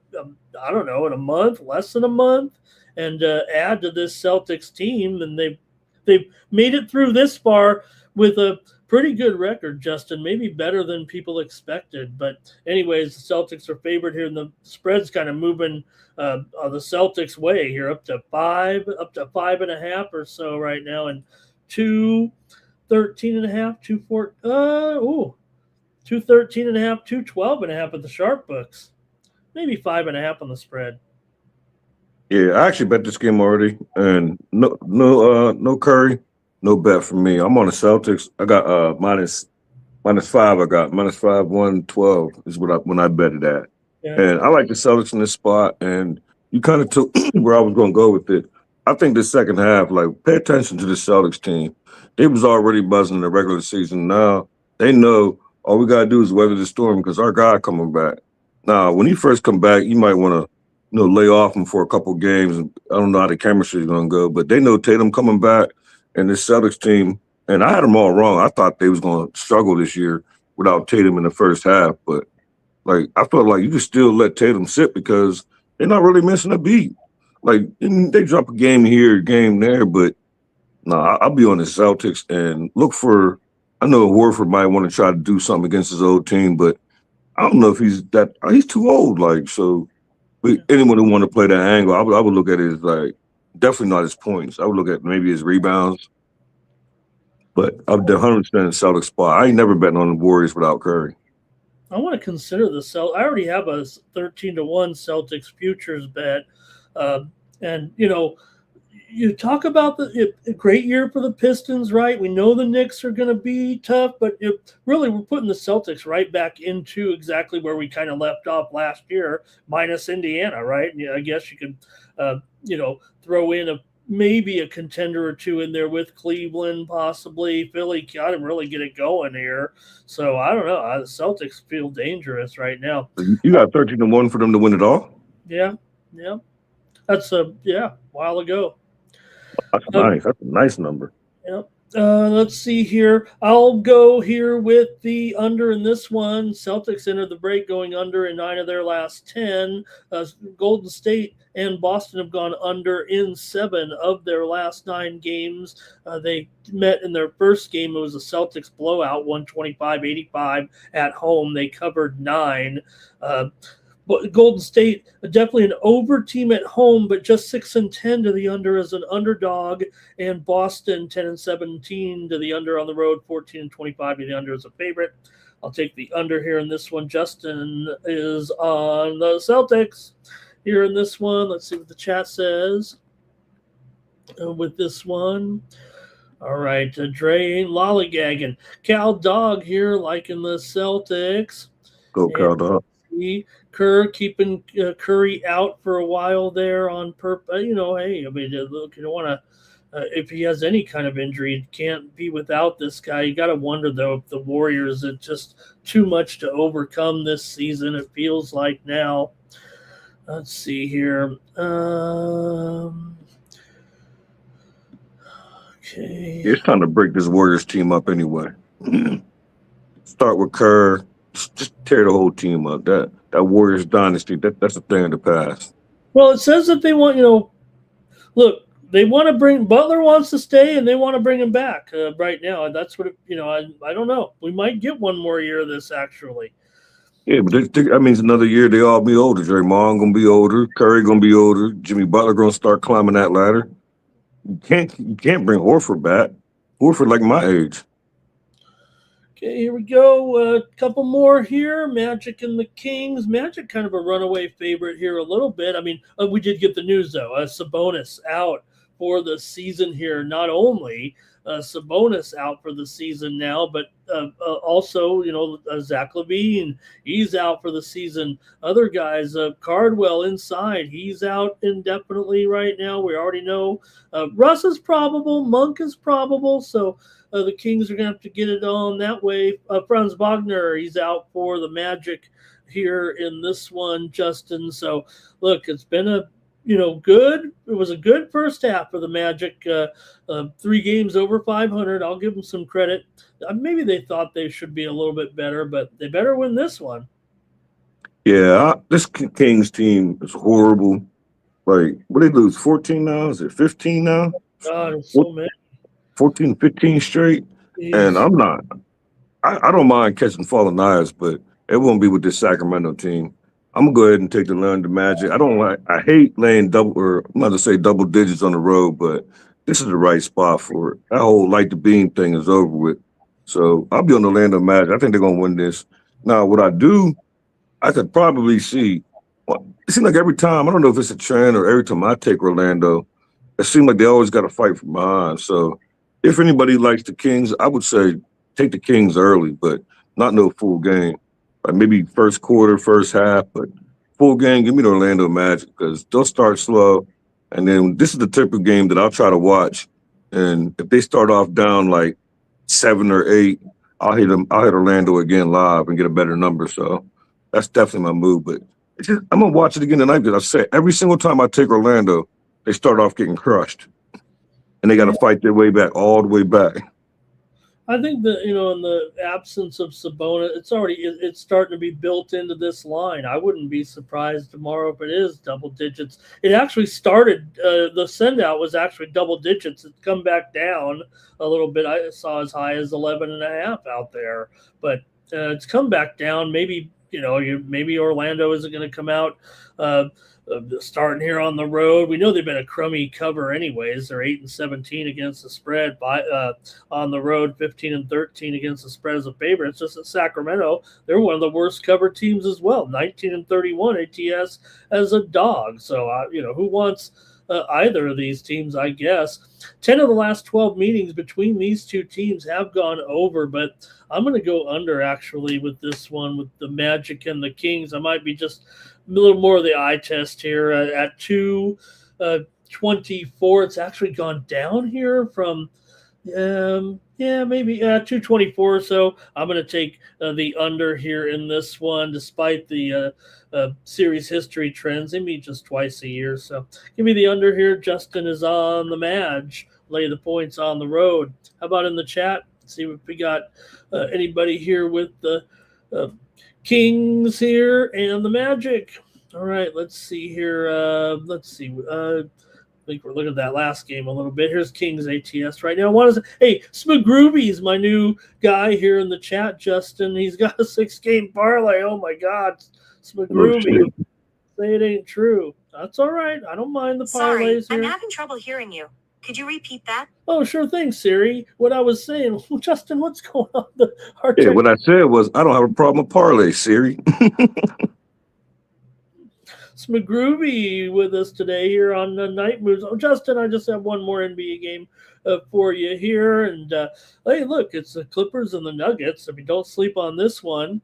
I don't know, in a month, less than a month, and add to this Celtics team. And they've made it through this far with a pretty good record, Justin. Maybe better than people expected. But anyways, the Celtics are favored here, and the spread's kind of moving the Celtics' way here, up to 5.5 or so right now, and 213.5, 213.5, 212.5 at the sharp books. Maybe 5.5 on the spread. Yeah, I actually bet this game already, and no Curry, no bet for me. I'm on the Celtics. I got minus 5. I got -5, 112 is when I betted at, Yeah. and I like the Celtics in this spot. And you kind of took where I was going to go with it. I think the second half, like, pay attention to the Celtics team. They was already buzzing in the regular season. Now they know all we gotta do is weather the storm because our guy coming back. Now, when he first come back, you might want to lay off him for a couple games. I don't know how the chemistry is going to go, but they know Tatum coming back and this Celtics team. And I had them all wrong. I thought they was going to struggle this year without Tatum in the first half. But, like, I felt like you could still let Tatum sit because they're not really missing a beat. Like, they drop a game here, a game there, but no, I'll be on the Celtics and look for. I know Horford might want to try to do something against his old team, but I don't know if he's too old. Like, so anyone who want to play that angle, I would look at it as like definitely not his points. I would look at maybe his rebounds, but I'm the 100% Celtics spot. I ain't never betting on the Warriors without Curry. I want to consider the Celtics. I already have a 13-1 Celtics futures bet, and you talk about a great year for the Pistons, right? We know the Knicks are going to be tough, but really we're putting the Celtics right back into exactly where we kind of left off last year, minus Indiana, right? And I guess you could, throw in maybe a contender or two in there with Cleveland, possibly. Philly got to really get it going here. So I don't know. The Celtics feel dangerous right now. You got 13-1 for them to win it all? Yeah. That's a while ago. That's nice. That's a nice number. Yep. Let's see here. I'll go here with the under in this one. Celtics entered the break going under in 9 of their last 10. Golden State and Boston have gone under in 7 of their last 9 games. They met in their first game. It was a Celtics blowout, 125-85 at home. They covered 9. But Golden State, definitely an over team at home, but just 6-10 to the under as an underdog, and Boston 10-17 to the under on the road, 14-25 to the under as a favorite. I'll take the under here in this one. Justin is on the Celtics here in this one. Let's see what the chat says with this one. All right, Dre ain't lollygagging. Cal Dog here liking the Celtics. Go Cal Dog. Kerr keeping Curry out for a while there on purpose. Hey, I mean, look, you don't want to. If he has any kind of injury, can't be without this guy. You got to wonder though if the Warriors are just too much to overcome this season. It feels like now. Let's see here. Okay. It's time to break this Warriors team up anyway. Start with Kerr. Just tear the whole team up. That Warriors dynasty, that's a thing of the past. Well, it says that they want, look, they want to bring Butler wants to stay and they want to bring him back right now. And that's what I don't know. We might get one more year of this actually. Yeah, but that means another year they all be older. Draymond gonna be older, Curry gonna be older, Jimmy Butler gonna start climbing that ladder. You can't bring Horford back. Horford like my age. Okay, here we go. A couple more here. Magic and the Kings. Magic kind of a runaway favorite here a little bit. I mean, we did get the news, though. Sabonis out for the season here. Not only Sabonis out for the season now, but also, Zach LaVine, he's out for the season. Other guys, Cardwell inside, he's out indefinitely right now. We already know Russ is probable, Monk is probable, so the Kings are going to have to get it on that way. Franz Wagner, he's out for the Magic here in this one, Justin. So, look, it's been a good. It was a good first half for the Magic. 3 games over 500. I'll give them some credit. Maybe they thought they should be a little bit better, but they better win this one. Yeah, this Kings team is horrible. Like, what they lose 14 now? Is it 15 now? God, it's so many. 14, 15 straight. And Jeez. I'm not. I don't mind catching falling knives, but it won't be with this Sacramento team. I'm gonna go ahead and take the Orlando Magic. I hate laying double, or I'm not to say double digits on the road, but this is the right spot for it. That whole light the beam thing is over with. So I'll be on the Orlando Magic. I think they're gonna win this. Now, what I could probably see. Well, it seems like every time, I don't know if it's a trend or every time I take Orlando, it seems like they always got to fight from behind. So if anybody likes the Kings, I would say take the Kings early, but not no full game. Like maybe first quarter, first half, but full game, give me the Orlando Magic because they'll start slow. And then this is the type of game that I'll try to watch. And if they start off down like 7 or 8, I'll hit them. I'll hit Orlando again live and get a better number. So that's definitely my move. But I'm gonna watch it again tonight because I said every single time I take Orlando, they start off getting crushed, and they got to fight their way back all the way back. I think that in the absence of Sabonis, it's starting to be built into this line. I wouldn't be surprised tomorrow if it is double digits. It actually started. The send out was actually double digits. It's come back down a little bit. I saw as high as 11.5 out there, but it's come back down. Maybe maybe Orlando isn't going to come out. Starting here on the road, we know they've been a crummy cover anyways. They're 8-17 against the spread on the road, 15-13 against the spread as a favorite. It's just that Sacramento, they're one of the worst cover teams as well, 19-31 ATS as a dog. So who wants either of these teams? I guess 10 of the last 12 meetings between these two teams have gone over, but I'm going to go under actually with this one with the Magic and the Kings. I might be just a little more of the eye test here at 224. It's actually gone down here from maybe 224. So I'm going to take the under here in this one, despite the series history trends. They meet just twice a year. So give me the under here. Justin is on the Madge. Lay the points on the road. How about in the chat? See if we got anybody here with the Kings here and the Magic. All right, let's see here. Let's see. I think we're looking at that last game a little bit. Here's Kings ATS right now. Hey, Smagroovy is my new guy here in the chat, Justin. He's got a 6-game parlay. Oh, my God. Smagroovy. Say it ain't true. That's all right. I don't mind the parlays here. I'm having trouble hearing you. Could you repeat that? Oh, sure thing, Siri. What I was saying, Justin, what's going on? What I said was I don't have a problem with parlay, Siri. Smagroovy with us today here on the Night Moves. Oh, Justin, I just have one more NBA game for you here. And hey, look, it's the Clippers and the Nuggets. I mean, don't sleep on this one.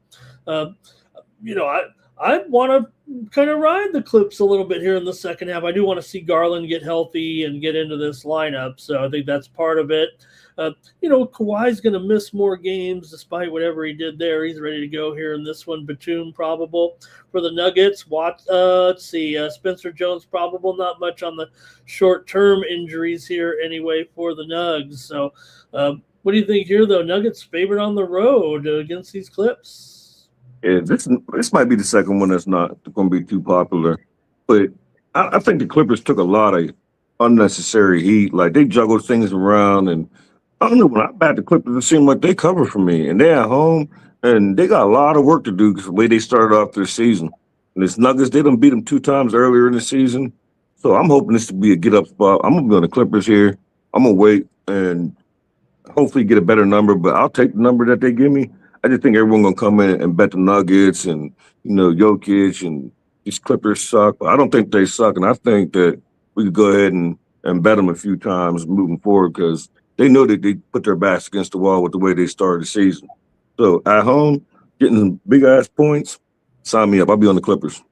I want to kind of ride the Clips a little bit here in the second half. I do want to see Garland get healthy and get into this lineup, so I think that's part of it. Kawhi's going to miss more games despite whatever he did there. He's ready to go here in this one. Batum probable for the Nuggets. Let's see. Spencer Jones probable. Not much on the short-term injuries here anyway for the Nugs. So what do you think here, though? Nuggets favored on the road against these Clips. Yeah, this might be the second one that's not going to be too popular, but I think the Clippers took a lot of unnecessary heat. Like they juggled things around, and I don't know, when I bat the Clippers, it seemed like they cover for me, and they're at home, and they got a lot of work to do because the way they started off their season. And this Nuggets, they done beat them 2 times earlier in the season, so I'm hoping this to be a get-up spot. I'm going to be on the Clippers here. I'm going to wait and hopefully get a better number, but I'll take the number that they give me. I just think everyone's going to come in and bet the Nuggets and, Jokic and these Clippers suck. But I don't think they suck, and I think that we could go ahead and bet them a few times moving forward because they know that they put their backs against the wall with the way they started the season. So at home, getting big-ass points, sign me up. I'll be on the Clippers.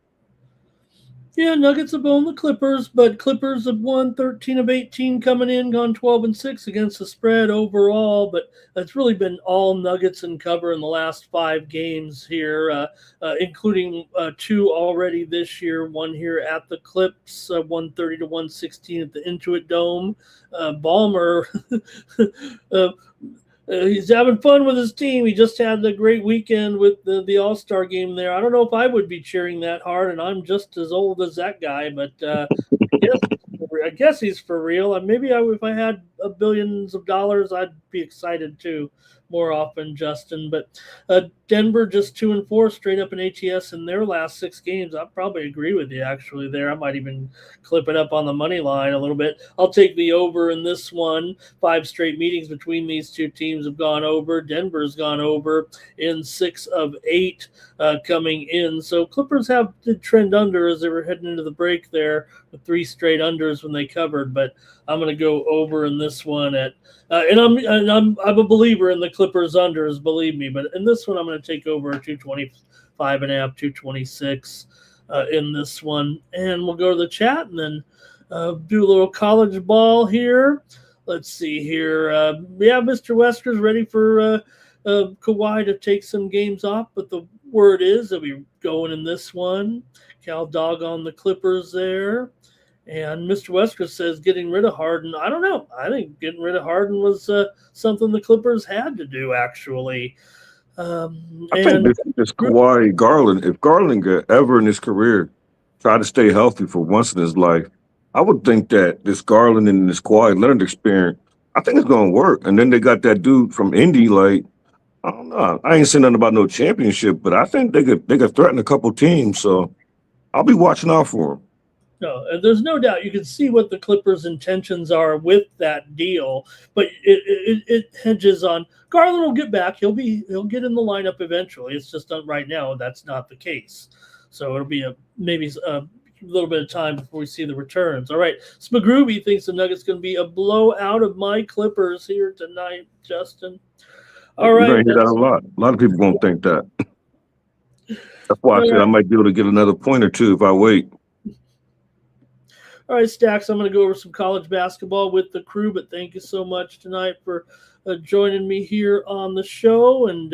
Yeah, Nuggets have owned the Clippers, but Clippers have won 13 of 18 coming in, gone 12-6 against the spread overall. But it's really been all Nuggets and cover in the last 5 games here, including 2 already this year. One here at the Clips, 130 to 116 at the Intuit Dome. Ballmer. uh, he's having fun with his team. He just had a great weekend with the All-Star game there. I don't know if I would be cheering that hard, and I'm just as old as that guy, but I guess he's for real. And maybe if I had billions of dollars, I'd be excited too more often, Justin. But Denver just 2-4 straight up in ATS in their last 6 games. I probably agree with you actually there. I might even clip it up on the money line a little bit. I'll take the over in this one. 5 straight meetings between these two teams have gone over. Denver's gone over in 6 of 8 coming in. So Clippers did trend under as they were heading into the break there with 3 straight unders when they covered. But I'm going to go over in this one at and I'm a believer in the Clippers unders, believe me. But in this one, I'm going to take over 225 and a half, 226 in this one, and we'll go to the chat and then do a little college ball here. Let's see here. Mr. Wesker's ready for Kawhi to take some games off, but the word is that we're going in this one. Cal Dog on the Clippers there. And Mr. Wesker says getting rid of Harden. I don't know. I think getting rid of Harden was something the Clippers had to do, actually. I think this Kawhi Garland, if Garland could ever in his career try to stay healthy for once in his life, I would think that this Garland and this Kawhi Leonard experience, I think it's going to work. And then they got that dude from Indy, like, I don't know. I ain't saying nothing about no championship, but I think they could threaten a couple teams. So I'll be watching out for them. No, there's no doubt you can see what the Clippers' intentions are with that deal, but it hinges on Garland will get back. He'll get in the lineup eventually. It's just not right now. That's not the case. So it'll be maybe a little bit of time before we see the returns. All right, Smagrooby thinks the Nuggets going to be a blowout of my Clippers here tonight, Justin. All right, you're gonna hear that a lot. A lot of people won't think that. That's why I said I might be able to get another point or two if I wait. All right, Stacks, I'm going to go over some college basketball with the crew, but thank you so much tonight for joining me here on the show. And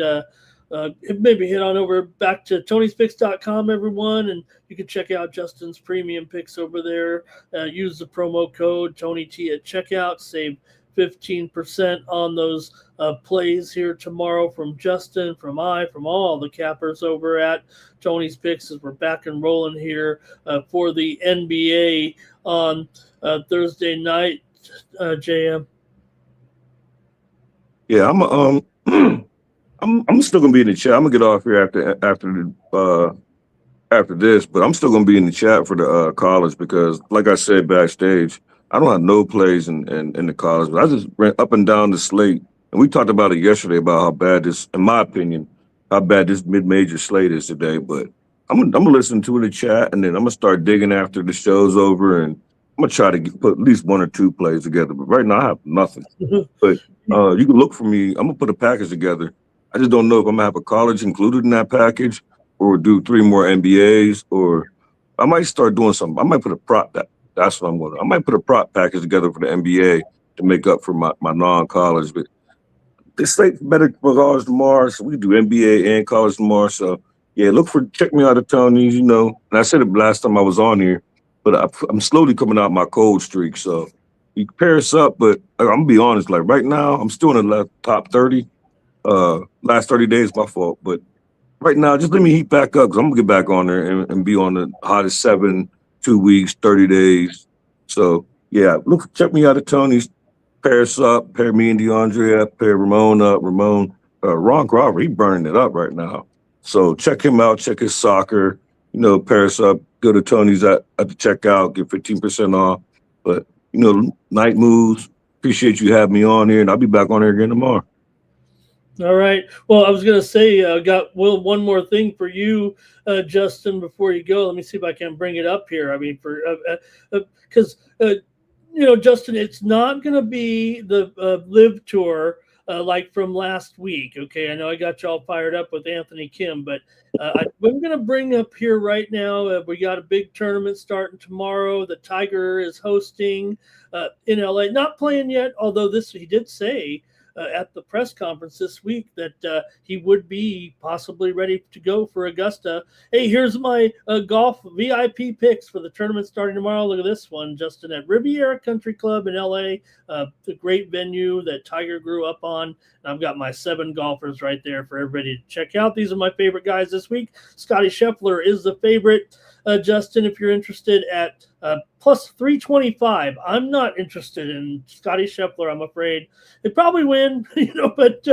maybe head on over back to Tony'sPicks.com, everyone, and you can check out Justin's premium picks over there. Use the promo code TonyT at checkout. Save 15% on those plays here tomorrow from Justin, from all the cappers over at Tony's Picks as we're back and rolling here for the NBA on Thursday night, JM. Yeah, I'm still gonna be in the chat. I'm gonna get off here after this, but I'm still gonna be in the chat for the college because, like I said backstage, I don't have no plays in the college, but I just ran up and down the slate, and we talked about it yesterday about how bad this, in my opinion, how bad this mid-major slate is today. But I'm gonna listen to the chat, and then I'm gonna start digging after the show's over, and I'm gonna try to put at least 1 or 2 plays together. But right now I have nothing. But you can look for me. I'm gonna put a package together. I just don't know if I'm gonna have a college included in that package, or do 3 more NBAs, or I might start doing something. I might put a prop. That's what I'm going to. I might put a prop package together for the NBA to make up for my non-college. But the slate better for college tomorrow, so we do NBA and college tomorrow. So yeah, check me out at Tony's. And I said it last time I was on here, but I'm slowly coming out my cold streak. So you can pair us up, but I'm gonna be honest. Like right now, I'm still in the top 30. Last 30 days, my fault. But right now, just let me heat back up because I'm gonna get back on there and be on the hottest 7, 2 weeks, 30 days. So yeah, check me out at Tony's. Pair us up, pair me and DeAndre up, pair Ramon up. Ron Grover, he burning it up right now. So check him out, check his soccer, pair us up, go to Tony's at the checkout, get 15% off. But night moves, appreciate you having me on here, and I'll be back on here again tomorrow. All right. Well, I was going to say, got one more thing for you, Justin, before you go. Let me see if I can bring it up here. I mean, because Justin, it's not going to be the Live Tour like from last week. Okay, I know I got y'all fired up with Anthony Kim, but I'm going to bring up here right now. We got a big tournament starting tomorrow. The Tiger is hosting in LA, not playing yet, although he did say at the press conference this week that he would be possibly ready to go for Augusta. Hey, here's my golf VIP picks for the tournament starting tomorrow. Look at this one, Justin, at Riviera Country Club in LA, the great venue that Tiger grew up on. And I've got my 7 golfers right there for everybody to check out. These are my favorite guys this week. Scotty Scheffler is the favorite. Justin, if you're interested at plus 325, I'm not interested in Scotty Scheffler. I'm afraid he'd probably win, but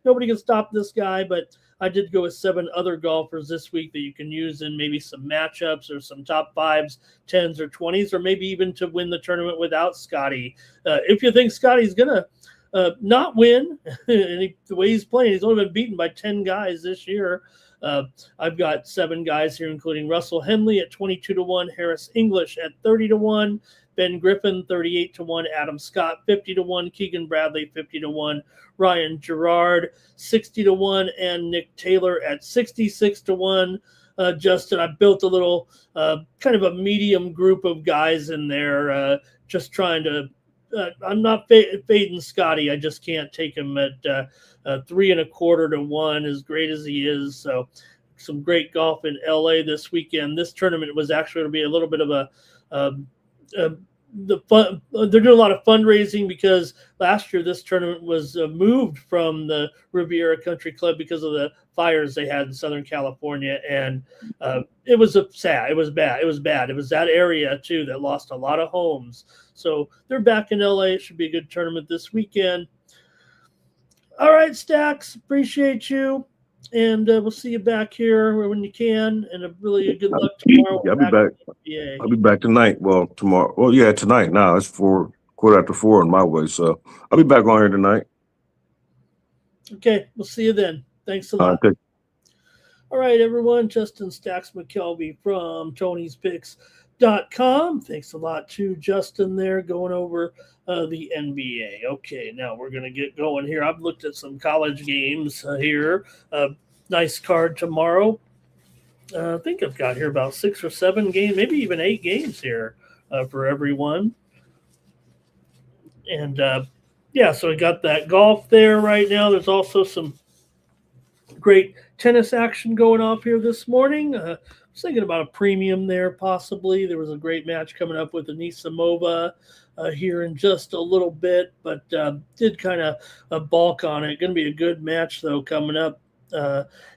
nobody can stop this guy. But I did go with 7 other golfers this week that you can use in maybe some matchups or some top 5s, 10s, or 20s, or maybe even to win the tournament without Scotty. If you think Scotty's going to not win, and the way he's playing, he's only been beaten by 10 guys this year. I've got 7 guys here, including Russell Henley at 22-1, Harris English at 30-1, Ben Griffin 38-1, Adam Scott 50-1, Keegan Bradley 50-1, Ryan Gerard 60-1, and Nick Taylor at 66-1. Justin, I built a little kind of a medium group of guys in there, just trying to. I'm not fading Scotty. I just can't take him at 3.25 to 1, as great as he is. So, some great golf in LA this weekend. This tournament was actually going to be a little bit of the fun. They're doing a lot of fundraising because last year this tournament was moved from the Riviera Country Club because of the fires they had in Southern California, and it was sad. It was bad. It was bad. It was that area too that lost a lot of homes. So they're back in LA. It should be a good tournament this weekend. All right, Stacks, appreciate you. And we'll see you back here when you can. And really good luck tomorrow. Yeah, I'll be back. I'll be back tonight. Well, tomorrow. Well, yeah, tonight. Now it's 4:15 on my way. So I'll be back on here tonight. Okay, we'll see you then. Thanks a lot. All right, everyone. Justin Stacks McKelvey from Tony'sPicks.com. Thanks a lot to Justin there going over the NBA. Okay, now we're going to get going here. I've looked at some college games here. Nice card tomorrow. I think I've got here about 6 or 7 games, maybe even 8 games here for everyone. And, so we got that golf there right now. There's also some great tennis action going off here this morning. I was thinking about a premium there possibly. There was a great match coming up with Anisimova here in just a little bit, but did kind of balk on it. Going to be a good match, though, coming up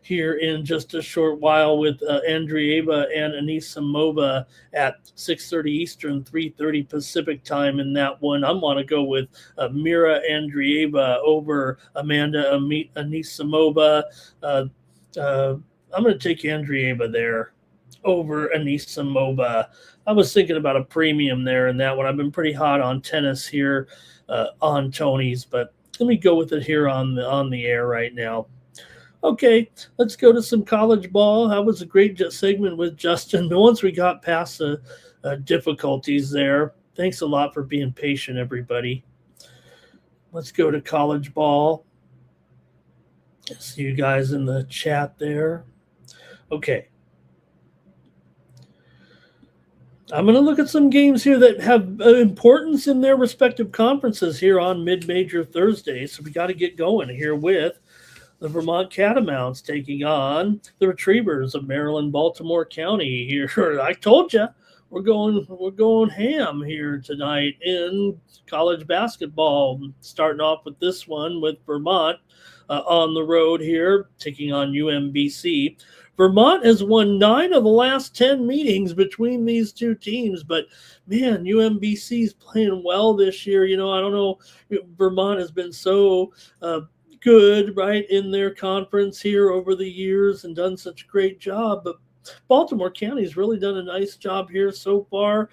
here in just a short while with Andreeva and Anisimova at 6:30 Eastern, 3:30 Pacific time in that one. I'm going to go with Mira Andreeva over Amanda Anisimova. I'm going to take Andreeva there over Anisimova. I was thinking about a premium there in that one. I've been pretty hot on tennis here on Tony's, but let me go with it here on the air right now. Okay, let's go to some college ball. That was a great segment with Justin. But once we got past the difficulties there, thanks a lot for being patient, everybody. Let's go to college ball. See you guys in the chat there. Okay. I'm going to look at some games here that have importance in their respective conferences here on Mid-Major Thursday. So we got to get going here with the Vermont Catamounts taking on the Retrievers of Maryland, Baltimore County here. I told you we're going ham here tonight in college basketball. Starting off with this one with Vermont on the road here, taking on UMBC. Vermont has won 9 of the last 10 meetings between these two teams, but man, UMBC is playing well this year. I don't know, Vermont has been so good, right, in their conference here over the years and done such a great job, but Baltimore County has really done a nice job here so far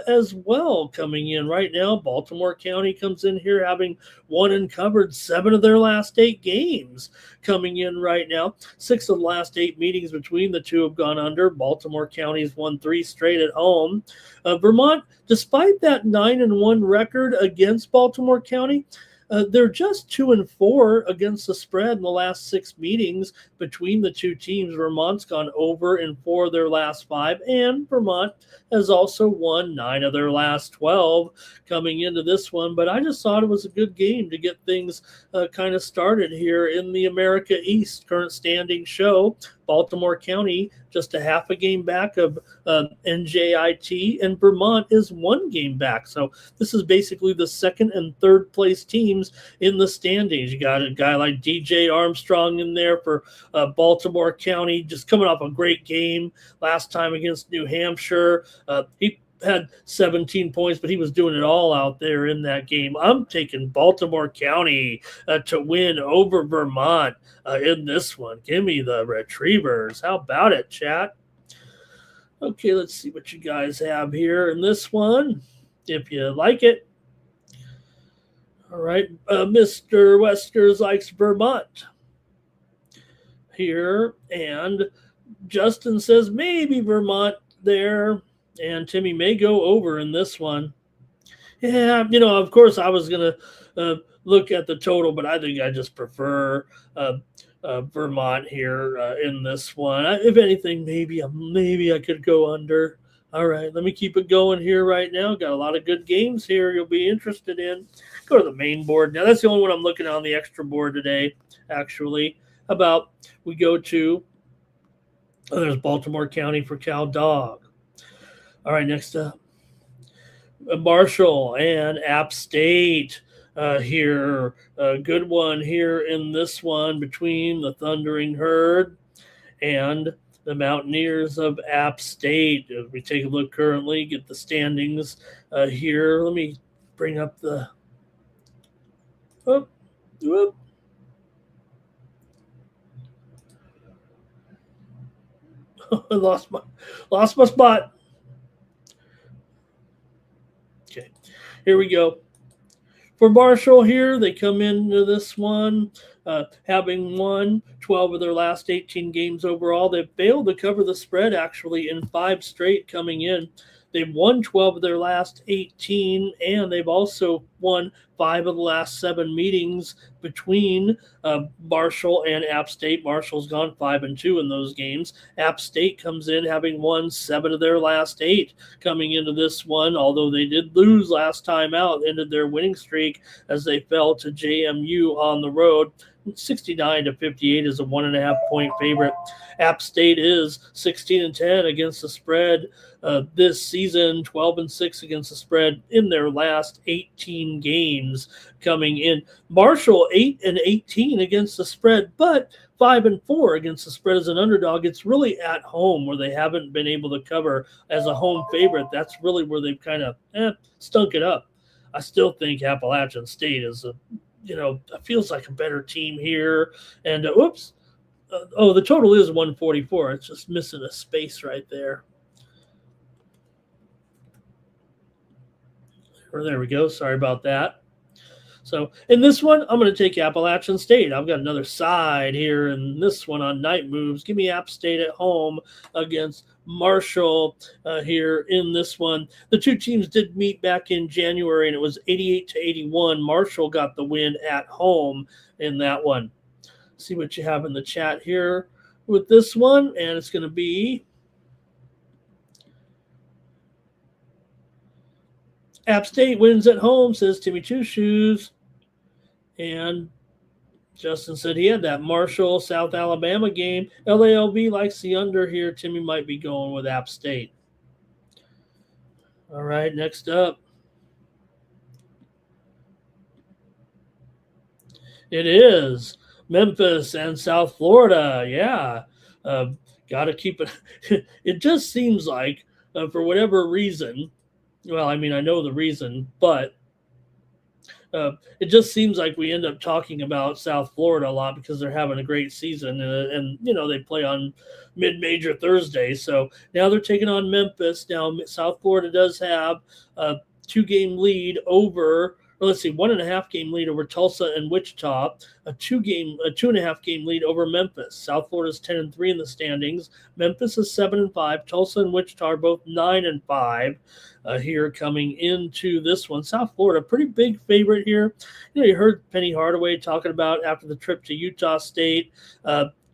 as well coming in right now. Baltimore County comes in here having won and covered 7 of their last 8 games coming in right now. 6 of the last 8 meetings between the two have gone under. Baltimore County's won 3 straight at home. Vermont, despite that 9-1 record against Baltimore County, They're just 2-4 against the spread in the last 6 meetings between the two teams. Vermont's gone over in 4 of their last 5, and Vermont has also won 9 of their last 12 coming into this one. But I just thought it was a good game to get things kind of started here in the America East current standing show. Baltimore County just a half a game back of NJIT, and Vermont is 1 game back. So this is basically the second and third place teams in the standings. You got a guy like DJ Armstrong in there for Baltimore County, just coming off a great game last time against New Hampshire. He had 17 points, but he was doing it all out there in that game. I'm taking Baltimore County to win over Vermont in this one. Give me the Retrievers. How about it, chat? Okay, let's see what you guys have here in this one, if you like it. All right, Mr. Westers likes Vermont here, and Justin says maybe Vermont there. And Timmy may go over in this one. Yeah, of course I was going to look at the total, but I think I just prefer Vermont here in this one. If anything, maybe I could go under. All right, let me keep it going here right now. Got a lot of good games here you'll be interested in. Go to the main board. Now, that's the only one I'm looking at on the extra board today, actually. We go to, there's Baltimore County for Cal Dog. All right, next up, Marshall and App State here. A good one here in this one between the Thundering Herd and the Mountaineers of App State. As we take a look currently, get the standings here. Let me bring up the I lost my spot. Okay, here we go. For Marshall here, they come into this one having won 12 of their last 18 games overall. They've failed to cover the spread, actually, in 5 straight coming in. They've won 12 of their last 18, and they've also won 5 of the last 7 meetings between Marshall and App State. Marshall's gone 5-2 in those games. App State comes in having won 7 of their last 8 coming into this one, although they did lose last time out, ended their winning streak as they fell to JMU on the road. 69-58 is a 1.5 point favorite. App State is 16-10 against the spread this season, 12-6 against the spread in their last 18 games coming in. Marshall 8-18 against the spread, but 5-4 against the spread as an underdog. It's really at home where they haven't been able to cover as a home favorite. That's really where they've kind of stunk it up. I still think Appalachian State is feels like a better team here. And the total is 144. It's just missing a space right there. There we go. Sorry about that. So in this one, I'm going to take Appalachian State. I've got another side here in this one on Night Moves. Give me App State at home against Marshall here in this one. The two teams did meet back in January, and it was 88-81. Marshall got the win at home in that one. See what you have in the chat here with this one, and it's going to be App State wins at home, says Timmy Two Shoes. And Justin said he had that Marshall, South Alabama game. LALB likes the under here. Timmy might be going with App State. All right, next up. It is Memphis and South Florida. Yeah, got to keep it. It just seems like, for whatever reason, well, I mean, I know the reason, but it just seems like we end up talking about South Florida a lot because they're having a great season, and they play on mid-major Thursday. So now they're taking on Memphis. Now South Florida does have a 2-game lead over or let's see, 1.5 game lead over Tulsa and Wichita, a 2.5 game lead over Memphis. South Florida's 10-3 in the standings. Memphis is 7-5. Tulsa and Wichita are both 9-5 here coming into this one. South Florida, pretty big favorite here. You heard Penny Hardaway talking about after the trip to Utah State,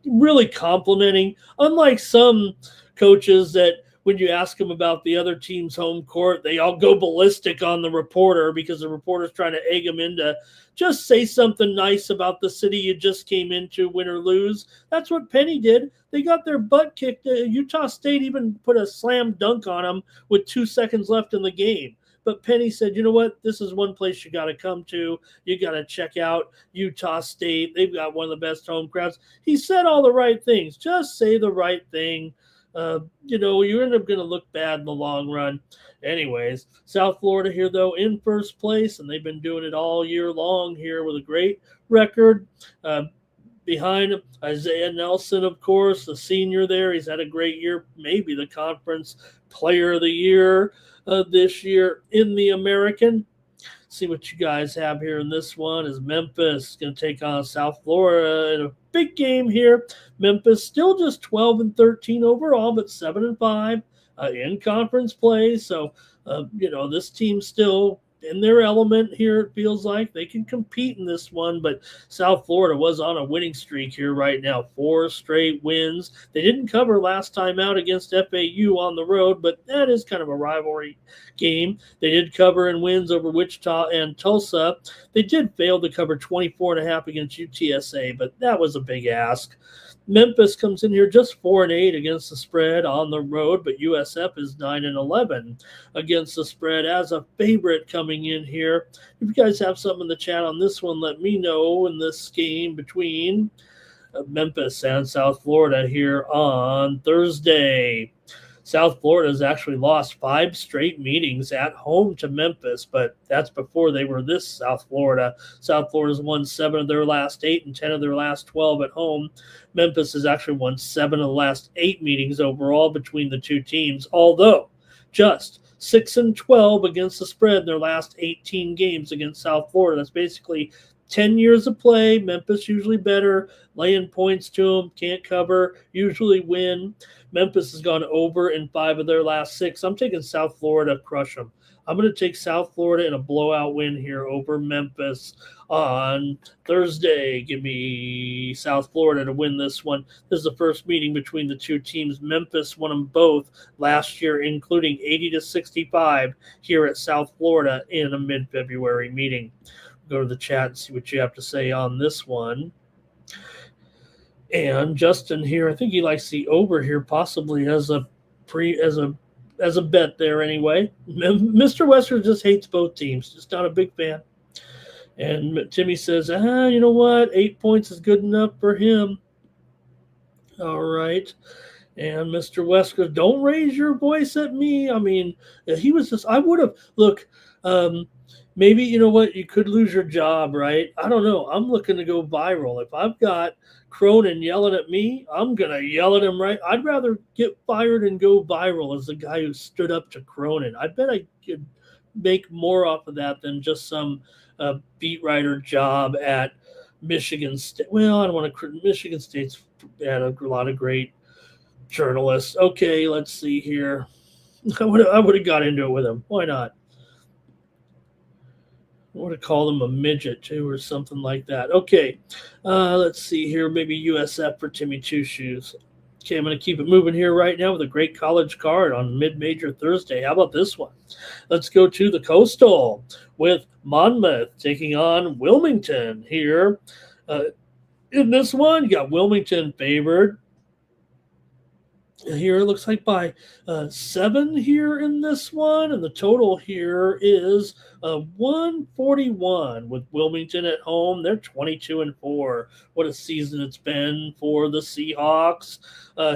really complimenting, unlike some coaches that when you ask them about the other team's home court, they all go ballistic on the reporter because the reporter's trying to egg them into just say something nice about the city you just came into, win or lose. That's what Penny did. They got their butt kicked. Utah State even put a slam dunk on them with 2 seconds left in the game. But Penny said, you know what? This is one place you got to come to. You got to check out Utah State. They've got one of the best home crowds. He said all the right things. Just say the right thing. You end up going to look bad in the long run. Anyways, South Florida here, though, in first place, and they've been doing it all year long here with a great record. Behind Isaiah Nelson, of course, the senior there. He's had a great year, maybe the conference player of the year this year in the American. See what you guys have here in this one is Memphis going to take on South Florida in a big game here. Memphis still just 12-13 overall, but 7-5 in conference play. So, this team's still in their element here. It feels like they can compete in this one, but South Florida was on a winning streak here right now. 4 straight wins. They didn't cover last time out against FAU on the road, but that is kind of a rivalry game. They did cover in wins over Wichita and Tulsa. They did fail to cover 24.5 against UTSA, but that was a big ask. Memphis comes in here just 4-8 against the spread on the road, but USF is 9-11 against the spread as a favorite coming in here. If you guys have something in the chat on this one, let me know in this game between Memphis and South Florida here on Thursday. South Florida has actually lost 5 straight meetings at home to Memphis, but that's before they were this South Florida. South Florida's won 7 of their last 8 and 10 of their last 12 at home. Memphis has actually won 7 of the last 8 meetings overall between the two teams, although just 6-12 against the spread in their last 18 games against South Florida. That's basically 10 years of play. Memphis usually better, laying points to them, can't cover, usually win. Memphis has gone over in 5 of their last 6. I'm taking South Florida to crush them. I'm going to take South Florida in a blowout win here over Memphis on Thursday. Give me South Florida to win this one. This is the first meeting between the two teams. Memphis won them both last year, including 80-65 here at South Florida in a mid-February meeting. Go to the chat and see what you have to say on this one. And Justin here, I think he likes the over here, possibly as a bet there anyway. Mr. Wester just hates both teams, just not a big fan. And Timmy says, you know what? 8 points is good enough for him. All right. And Mr. Wesker, don't raise your voice at me. I mean, he was just, I would have, look, maybe, you know what, you could lose your job, right? I don't know. I'm looking to go viral. If I've got Cronin yelling at me, I'm going to yell at him, right? I'd rather get fired and go viral as the guy who stood up to Cronin. I bet I could make more off of that than just some beat writer job at Michigan State. Well, I don't want to. Michigan State's had a lot of great journalists. Okay, let's see here. I would have got into it with him. Why not? I would have called him a midget too, or something like that. Okay, let's see here. Maybe USF for Timmy Two Shoes. Okay, I'm going to keep it moving here right now with a great college card on mid-major Thursday. How about this one? Let's go to the Coastal with Monmouth taking on Wilmington here. In this one, you got Wilmington favored. Here it looks like by 7 here in this one, and the total here is 141 with Wilmington at home. They're 22-4. What a season it's been for the Seahawks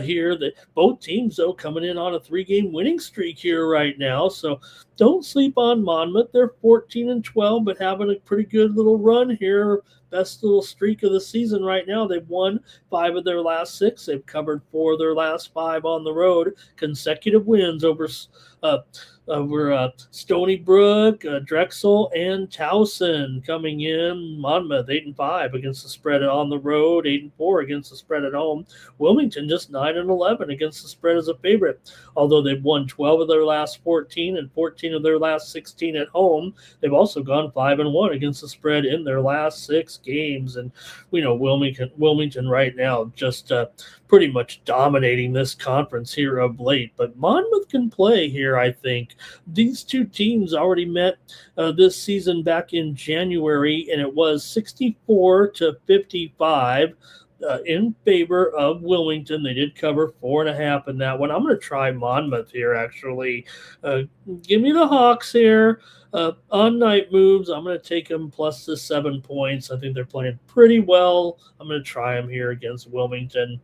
here. Both teams though coming in on a 3-game winning streak here right now, so don't sleep on Monmouth. They're 14-12, but having a pretty good little run here. Best little streak of the season right now. They've won 5 of their last 6. They've covered 4 of their last 5 on the road. Consecutive wins over over Stony Brook, Drexel, and Towson coming in. Monmouth 8-5 against the spread on the road, 8-4 against the spread at home. Wilmington just 9-11 against the spread as a favorite. Although they've won 12 of their last 14 and 14 of their last 16 at home, they've also gone 5-1 against the spread in their last 6 games. And we know Wilmington right now just pretty much dominating this conference here of late. But Monmouth can play here, I think. These two teams already met this season back in January, and it was 64-55 in favor of Wilmington. They did cover 4.5 in that one. I'm going to try Monmouth here, actually. Give me the Hawks here. On night moves, I'm going to take them plus the 7 points. I think they're playing pretty well. I'm going to try them here against Wilmington.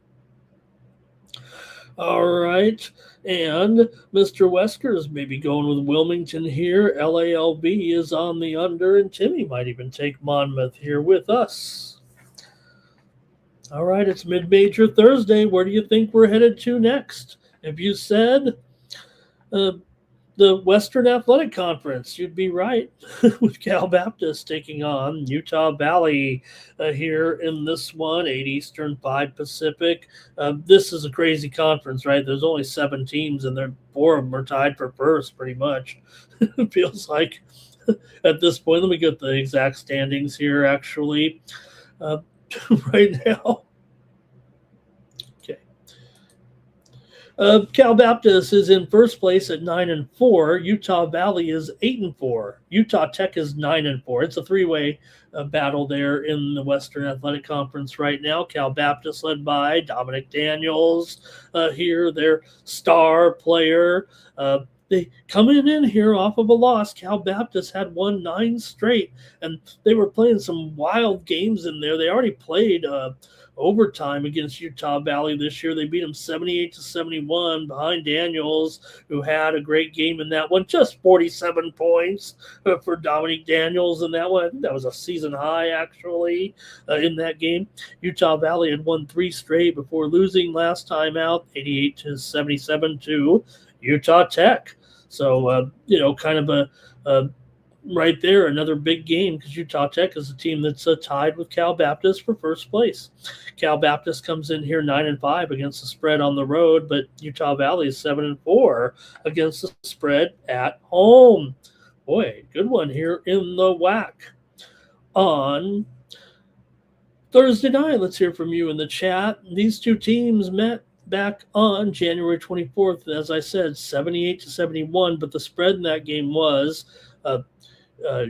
All right. And Mr. Weskers may be going with Wilmington here. LALB is on the under, and Timmy might even take Monmouth here with us. All right, it's Mid-Major Thursday. Where do you think we're headed to next? If you said the Western Athletic Conference, you'd be right, with Cal Baptist taking on Utah Valley here in this one, 8 Eastern, 5 Pacific. This is a crazy conference, right? There's only 7 teams, and 4 of them are tied for first, pretty much. It feels like at this point. Let me get the exact standings here, actually, right now. Cal Baptist is in first place at 9-4. Utah Valley is 8-4. Utah Tech is 9-4. It's a 3-way battle there in the Western Athletic Conference right now. Cal Baptist led by Dominic Daniels here, their star player. They coming in here off of a loss. Cal Baptist had won 9 straight, and they were playing some wild games in there. They already played overtime against Utah Valley this year. They beat them 78-71 behind Daniels, who had a great game in that one. Just 47 points for Dominic Daniels in that one. I think that was a season high, actually, in that game. Utah Valley had won 3 straight before losing last time out, 88-77 to Utah Tech. So, kind of a right there, another big game, because Utah Tech is a team that's tied with Cal Baptist for first place. Cal Baptist comes in here 9-5 against the spread on the road, but Utah Valley is 7-4 against the spread at home. Boy, good one here in the WAC. On Thursday night, let's hear from you in the chat. These two teams met back on January 24th, as I said, 78-71, but the spread in that game was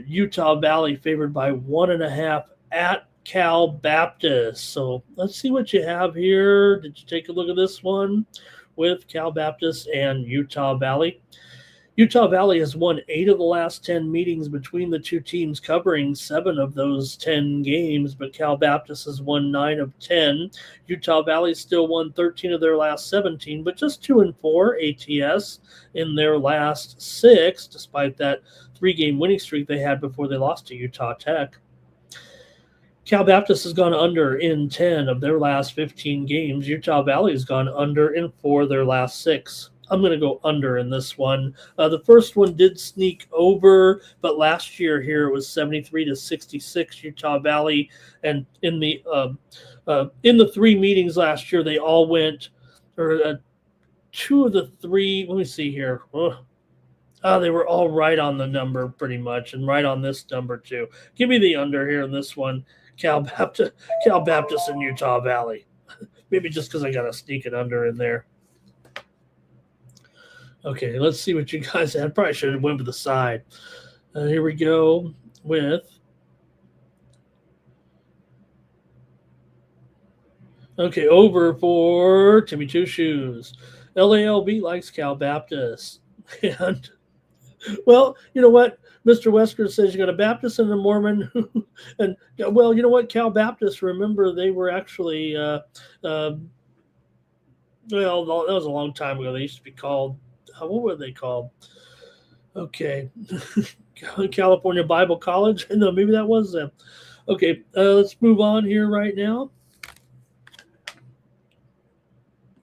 Utah Valley favored by 1.5 at Cal Baptist. So let's see what you have here. Did you take a look at this one with Cal Baptist and Utah Valley? Utah Valley has won 8 of the last 10 meetings between the two teams, covering 7 of those 10 games, but Cal Baptist has won 9 of 10. Utah Valley still won 13 of their last 17, but just 2-4 ATS in their last 6, despite that 3-game winning streak they had before they lost to Utah Tech. Cal Baptist has gone under in 10 of their last 15 games. Utah Valley has gone under in 4 of their last 6. I'm going to go under in this one. The first one did sneak over, but last year here it was 73-66 Utah Valley. And in the 3 meetings last year, they all went, or 2 of the 3. Let me see here. They were all right on the number pretty much, and right on this number too. Give me the under here in this one. Cal Baptist and Utah Valley. Maybe just because I got to sneak it under in there. Okay, let's see what you guys had. Probably should have went with the side. Here we go with over for Timmy Two Shoes. LALB likes Cal Baptist. And, well, you know what? Mr. Wesker says you got a Baptist and a Mormon. And, well, you know what? Cal Baptist, remember, they were actually, well, that was a long time ago. They used to be called, what were they called? Okay. California Bible College. No, maybe that was them. Okay, let's move on here right now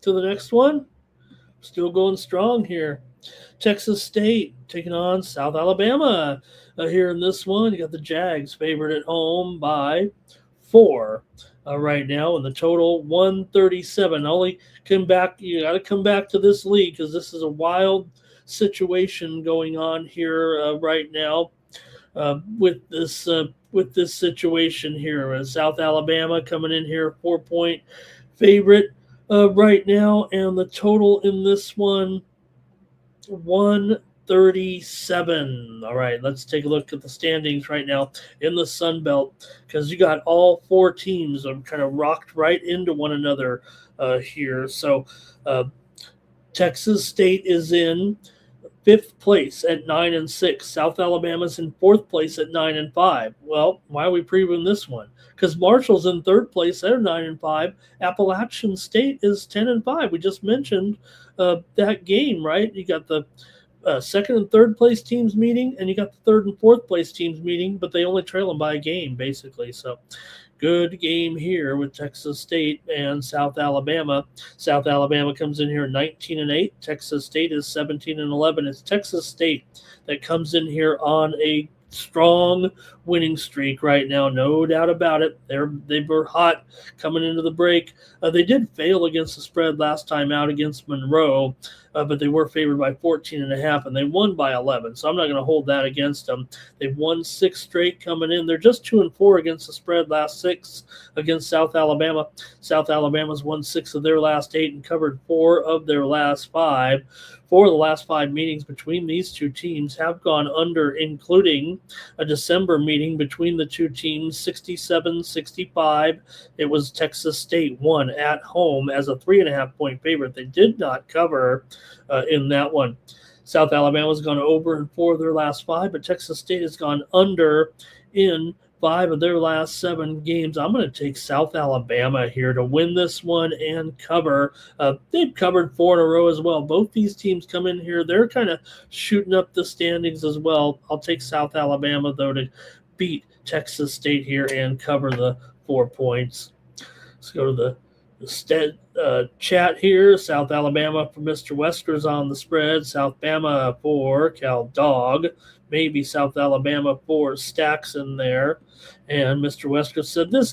to the next one. Still going strong here. Texas State taking on South Alabama here in this one. You got the Jags favored at home by 4 right now, and the total 137. Only come back. You got to come back to this league because this is a wild situation going on here right now with this situation here. South Alabama coming in here 4-point favorite right now, and the total in this one 137. All right, let's take a look at the standings right now in the Sun Belt because you got all 4 teams kind of rocked right into one another here. So Texas State is in 5th place at 9-6. South Alabama's in 4th place at 9-5. Well, why are we previewing this one? Because Marshall's in 3rd place. They're 9-5. Appalachian State is 10-5. We just mentioned that game, right? You got the 2nd and 3rd place teams meeting, and you got the 3rd and 4th place teams meeting, but they only trail them by a game, basically. So good game here with Texas State and South Alabama. South Alabama comes in here 19-8. Texas State is 17-11. It's Texas State that comes in here on a strong winning streak right now, no doubt about it. They were hot coming into the break. They did fail against the spread last time out against Monroe, but they were favored by 14.5, and they won by 11. So I'm not going to hold that against them. They've won 6 straight coming in. They're just 2-4 against the spread last 6 against South Alabama. South Alabama's won 6 of their last 8 and covered 4 of their last 5. 4 of the last 5 meetings between these two teams have gone under, including a December meeting between the two teams, 67-65. It was Texas State won at home as a 3.5-point favorite. They did not cover in that one. South Alabama's gone over in 4 of their last 5, but Texas State has gone under in 5 of their last 7 games. I'm going to take South Alabama here to win this one and cover. They've covered 4 in a row as well. Both these teams come in here. They're kind of shooting up the standings as well. I'll take South Alabama, though, to beat Texas State here and cover the 4 points. Let's go to the chat here. South Alabama for Mr. Wesker's on the spread. South Bama for Cal Dog. Maybe South Alabama for Stacks in there. And Mr. Wesker said this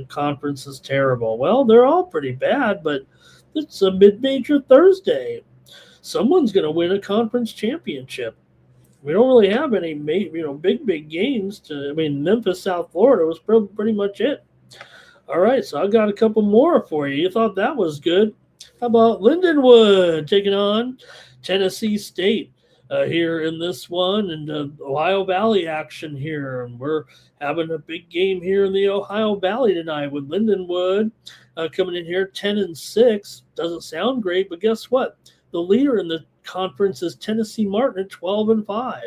conference is terrible. Well, they're all pretty bad, but it's a mid-major Thursday. Someone's going to win a conference championship. We don't really have any big games. Memphis, South Florida was pretty much it. All right, so I got a couple more for you. You thought that was good. How about Lindenwood taking on Tennessee State here in this one, and Ohio Valley action here. And we're having a big game here in the Ohio Valley tonight with Lindenwood coming in here 10-6. Doesn't sound great, but guess what? The leader in the conference is Tennessee Martin at 12-5.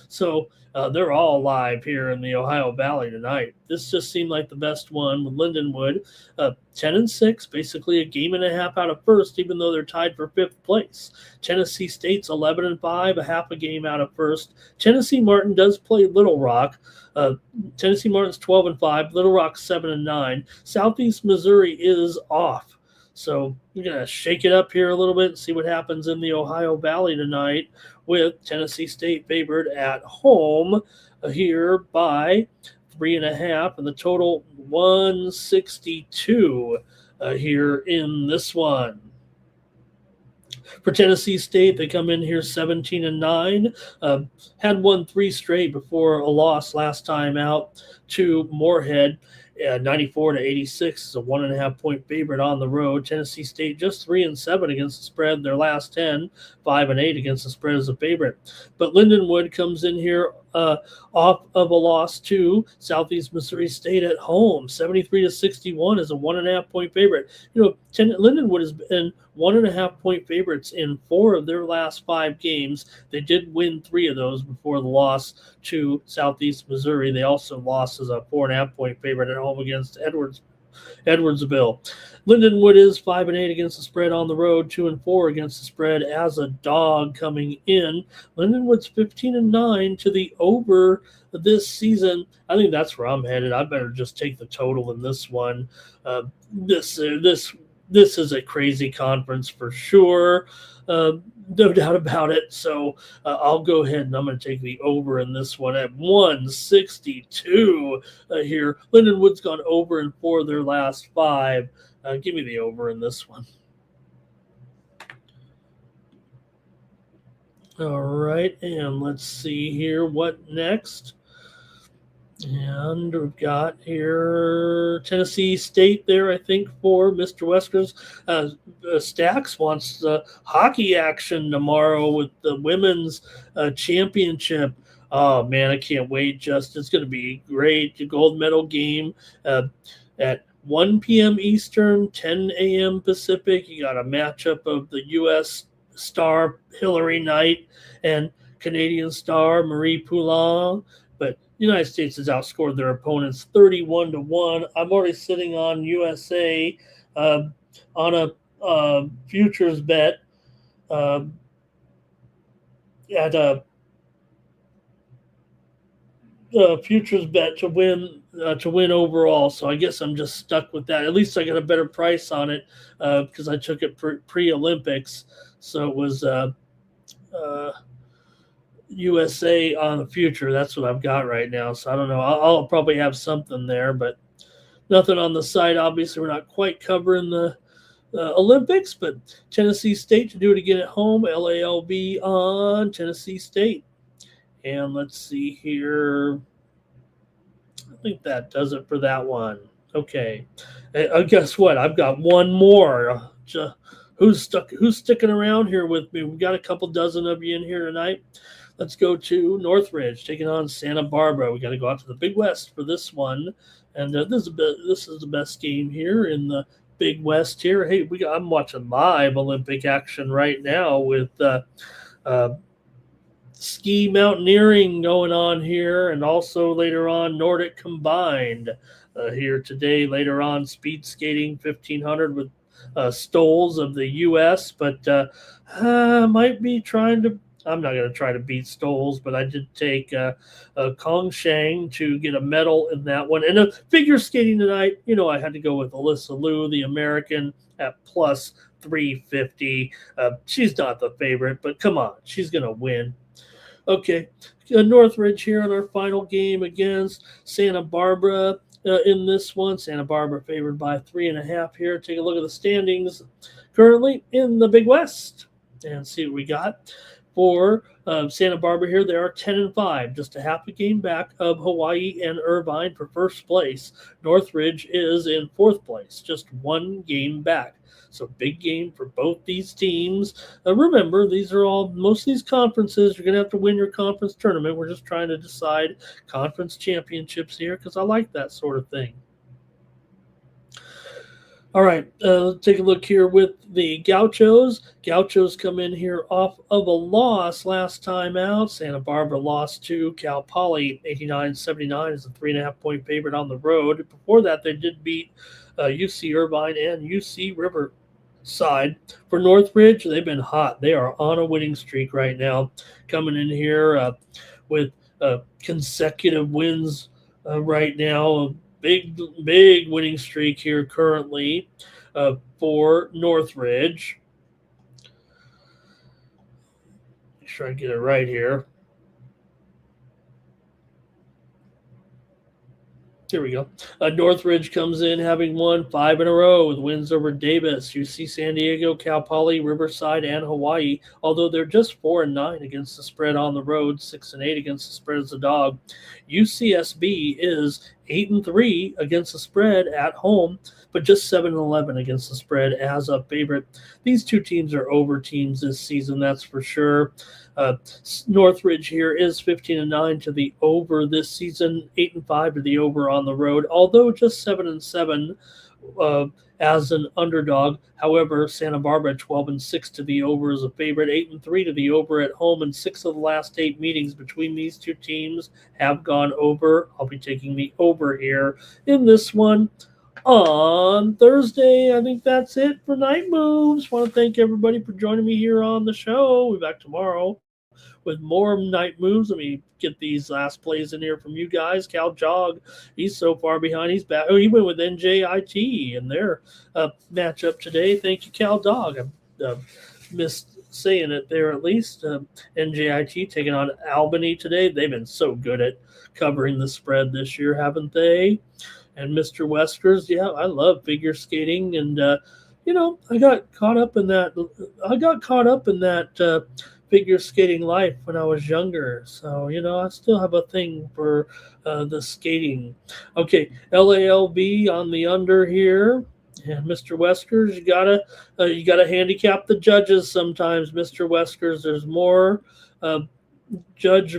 So they're all live here in the Ohio Valley tonight. This just seemed like the best one with Lindenwood. 10-6, basically a game and a half out of first, even though they're tied for 5th place. Tennessee State's 11-5, a half a game out of first. Tennessee Martin does play Little Rock. Tennessee Martin's 12-5, Little Rock's 7-9. Southeast Missouri is off. So we're going to shake it up here a little bit and see what happens in the Ohio Valley tonight with Tennessee State favored at home here by 3.5, and the total 162 here in this one. For Tennessee State, they come in here 17-9. Had won 3 straight before a loss last time out to Moorhead. 94-86 is a 1.5-point favorite on the road. Tennessee State just 3-7 against the spread in their last 10, 5-8 against the spread as a favorite. But Lindenwood comes in here off of a loss to Southeast Missouri State at home. 73-61 is a 1.5-point favorite. Lindenwood has been 1.5-point favorites in 4 of their last 5 games. They did win 3 of those before the loss to Southeast Missouri. They also lost as a 4.5-point favorite at home against Edwardsville. Lindenwood is 5-8 against the spread on the road, 2-4 against the spread as a dog coming in. Lindenwood's 15-9 to the over this season. I think that's where I'm headed. I better just take the total in this one. This this is a crazy conference for sure. No doubt about it. So I'll go ahead and I'm going to take the over in this one at 162 here. Lindenwood's gone over in 4 of their last 5. Give me the over in this one. All right, and let's see here what next. And we've got here Tennessee State there, I think, for Mr. Wesker's. Stacks wants hockey action tomorrow with the women's championship. Oh, man, I can't wait. Just it's going to be great. The gold medal game at 1 p.m. Eastern, 10 a.m. Pacific. You got a matchup of the U.S. star Hillary Knight and Canadian star Marie Poulin. But the United States has outscored their opponents 31-1. I'm already sitting on USA on a futures bet at a futures bet to win overall. So I guess I'm just stuck with that. At least I got a better price on it because I took it pre-Olympics. So it was USA on the future. That's what I've got right now. So I don't know. I'll probably have something there, but nothing on the site. Obviously, we're not quite covering the Olympics, but Tennessee State to do it again at home. LALB on Tennessee State. And let's see here. I think that does it for that one. Okay. Guess what? I've got one more. Who's sticking around here with me? We've got a couple dozen of you in here tonight. Let's go to Northridge taking on Santa Barbara. We got to go out to the Big West for this one, and this is the best game here in the Big West here. Hey, I'm watching live Olympic action right now with ski mountaineering going on here, and also later on Nordic combined here today. Later on speed skating 1500 with Stoles of the U.S., but might be trying to. I'm not going to try to beat Stoles, but I did take Kong Shang to get a medal in that one. And figure skating tonight, I had to go with Alyssa Liu, the American, at plus 350. She's not the favorite, but come on, she's going to win. Okay, Northridge here in our final game against Santa Barbara. In this one, Santa Barbara favored by 3.5 here. Take a look at the standings currently in the Big West and see what we got. For Santa Barbara here, they are 10-5, just a half a game back of Hawaii and Irvine for first place. Northridge is in 4th place, just 1 game back. So big game for both these teams. Remember, most of these conferences, you're going to have to win your conference tournament. We're just trying to decide conference championships here because I like that sort of thing. All right, let's take a look here with the Gauchos. Gauchos come in here off of a loss last time out. Santa Barbara lost to Cal Poly 89-79 as a 3.5-point favorite on the road. Before that, they did beat UC Irvine and UC Riverside. For Northridge, they've been hot. They are on a winning streak right now, coming in here with consecutive wins right now. Big winning streak here currently for Northridge. Make sure I get it right here. Here we go. Northridge comes in having won 5 in a row with wins over Davis, UC San Diego, Cal Poly, Riverside, and Hawaii. Although they're just 4-9 against the spread on the road, 6-8 against the spread as a dog. UCSB is 8-3 against the spread at home, but just 7-11 against the spread as a favorite. These two teams are over teams this season, that's for sure. Northridge here is 15-9 to the over this season, 8-5 to the over on the road, although just 7-7 as an underdog. However, Santa Barbara 12-6 to the over as a favorite, 8-3 to the over at home, and 6 of the last 8 meetings between these two teams have gone over. I'll be taking the over here in this one on Thursday. I think that's it for Night Moves. Want to thank everybody for joining me here on the show. We'll be back tomorrow with more night moves. Let me get these last plays in here from you guys. Cal Jog, he's so far behind. He's back. Oh, he went with NJIT in their matchup today. Thank you, Cal Dog. I missed saying it there at least. NJIT taking on Albany today. They've been so good at covering the spread this year, haven't they? And Mr. Weskers, yeah, I love figure skating, and I got caught up in that. Figure skating life when I was younger, so I still have a thing for the skating. Okay, LALB on the under here, and Mr. Weskers, you gotta handicap the judges sometimes, Mr. Weskers. There's more judge.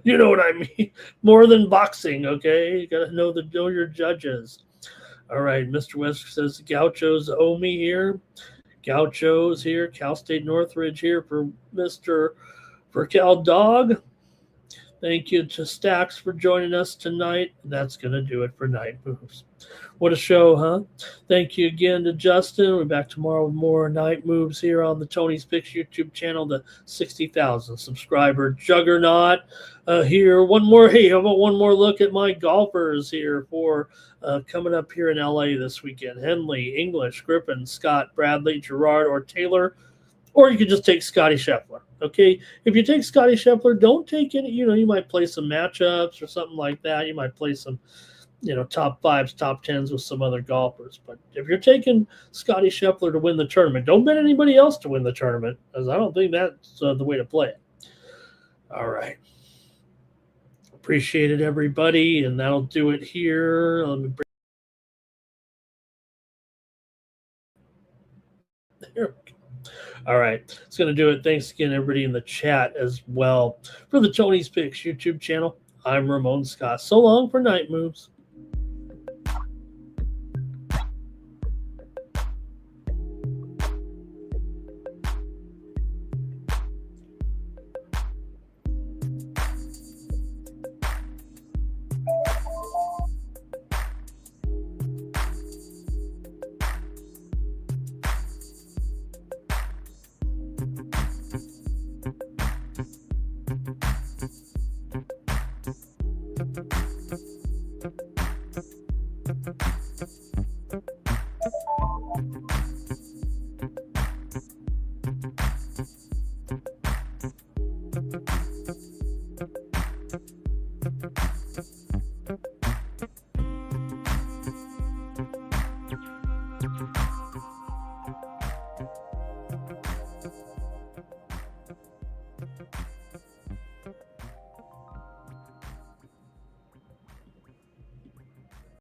You know what I mean. More than boxing, okay? You got to know your judges. All right, Mr. Wesker says Gauchos owe me here. Gauchos here. Cal State Northridge here for Cal Dog. Thank you to Stacks for joining us tonight. That's going to do it for Night Moves. What a show, huh? Thank you again to Justin. We're back tomorrow with more Night Moves here on the Tony's Picks YouTube channel, the 60,000 subscriber juggernaut here. Hey, how about one more look at my golfers here for coming up here in LA this weekend? Henley, English, Griffin, Scott, Bradley, Gerard, or Taylor. Or you could just take Scotty Scheffler, okay? If you take Scotty Scheffler, don't take any, you might play some matchups or something like that. You might play some, top fives, top tens with some other golfers. But if you're taking Scotty Scheffler to win the tournament, don't bet anybody else to win the tournament, because I don't think that's the way to play it. All right. Appreciate it, everybody, and that'll do it here. Let me bring there we go. All right, it's going to do it. Thanks again, everybody in the chat as well. For the Tony's Picks YouTube channel, I'm Ramon Scott. So long for Night Moves.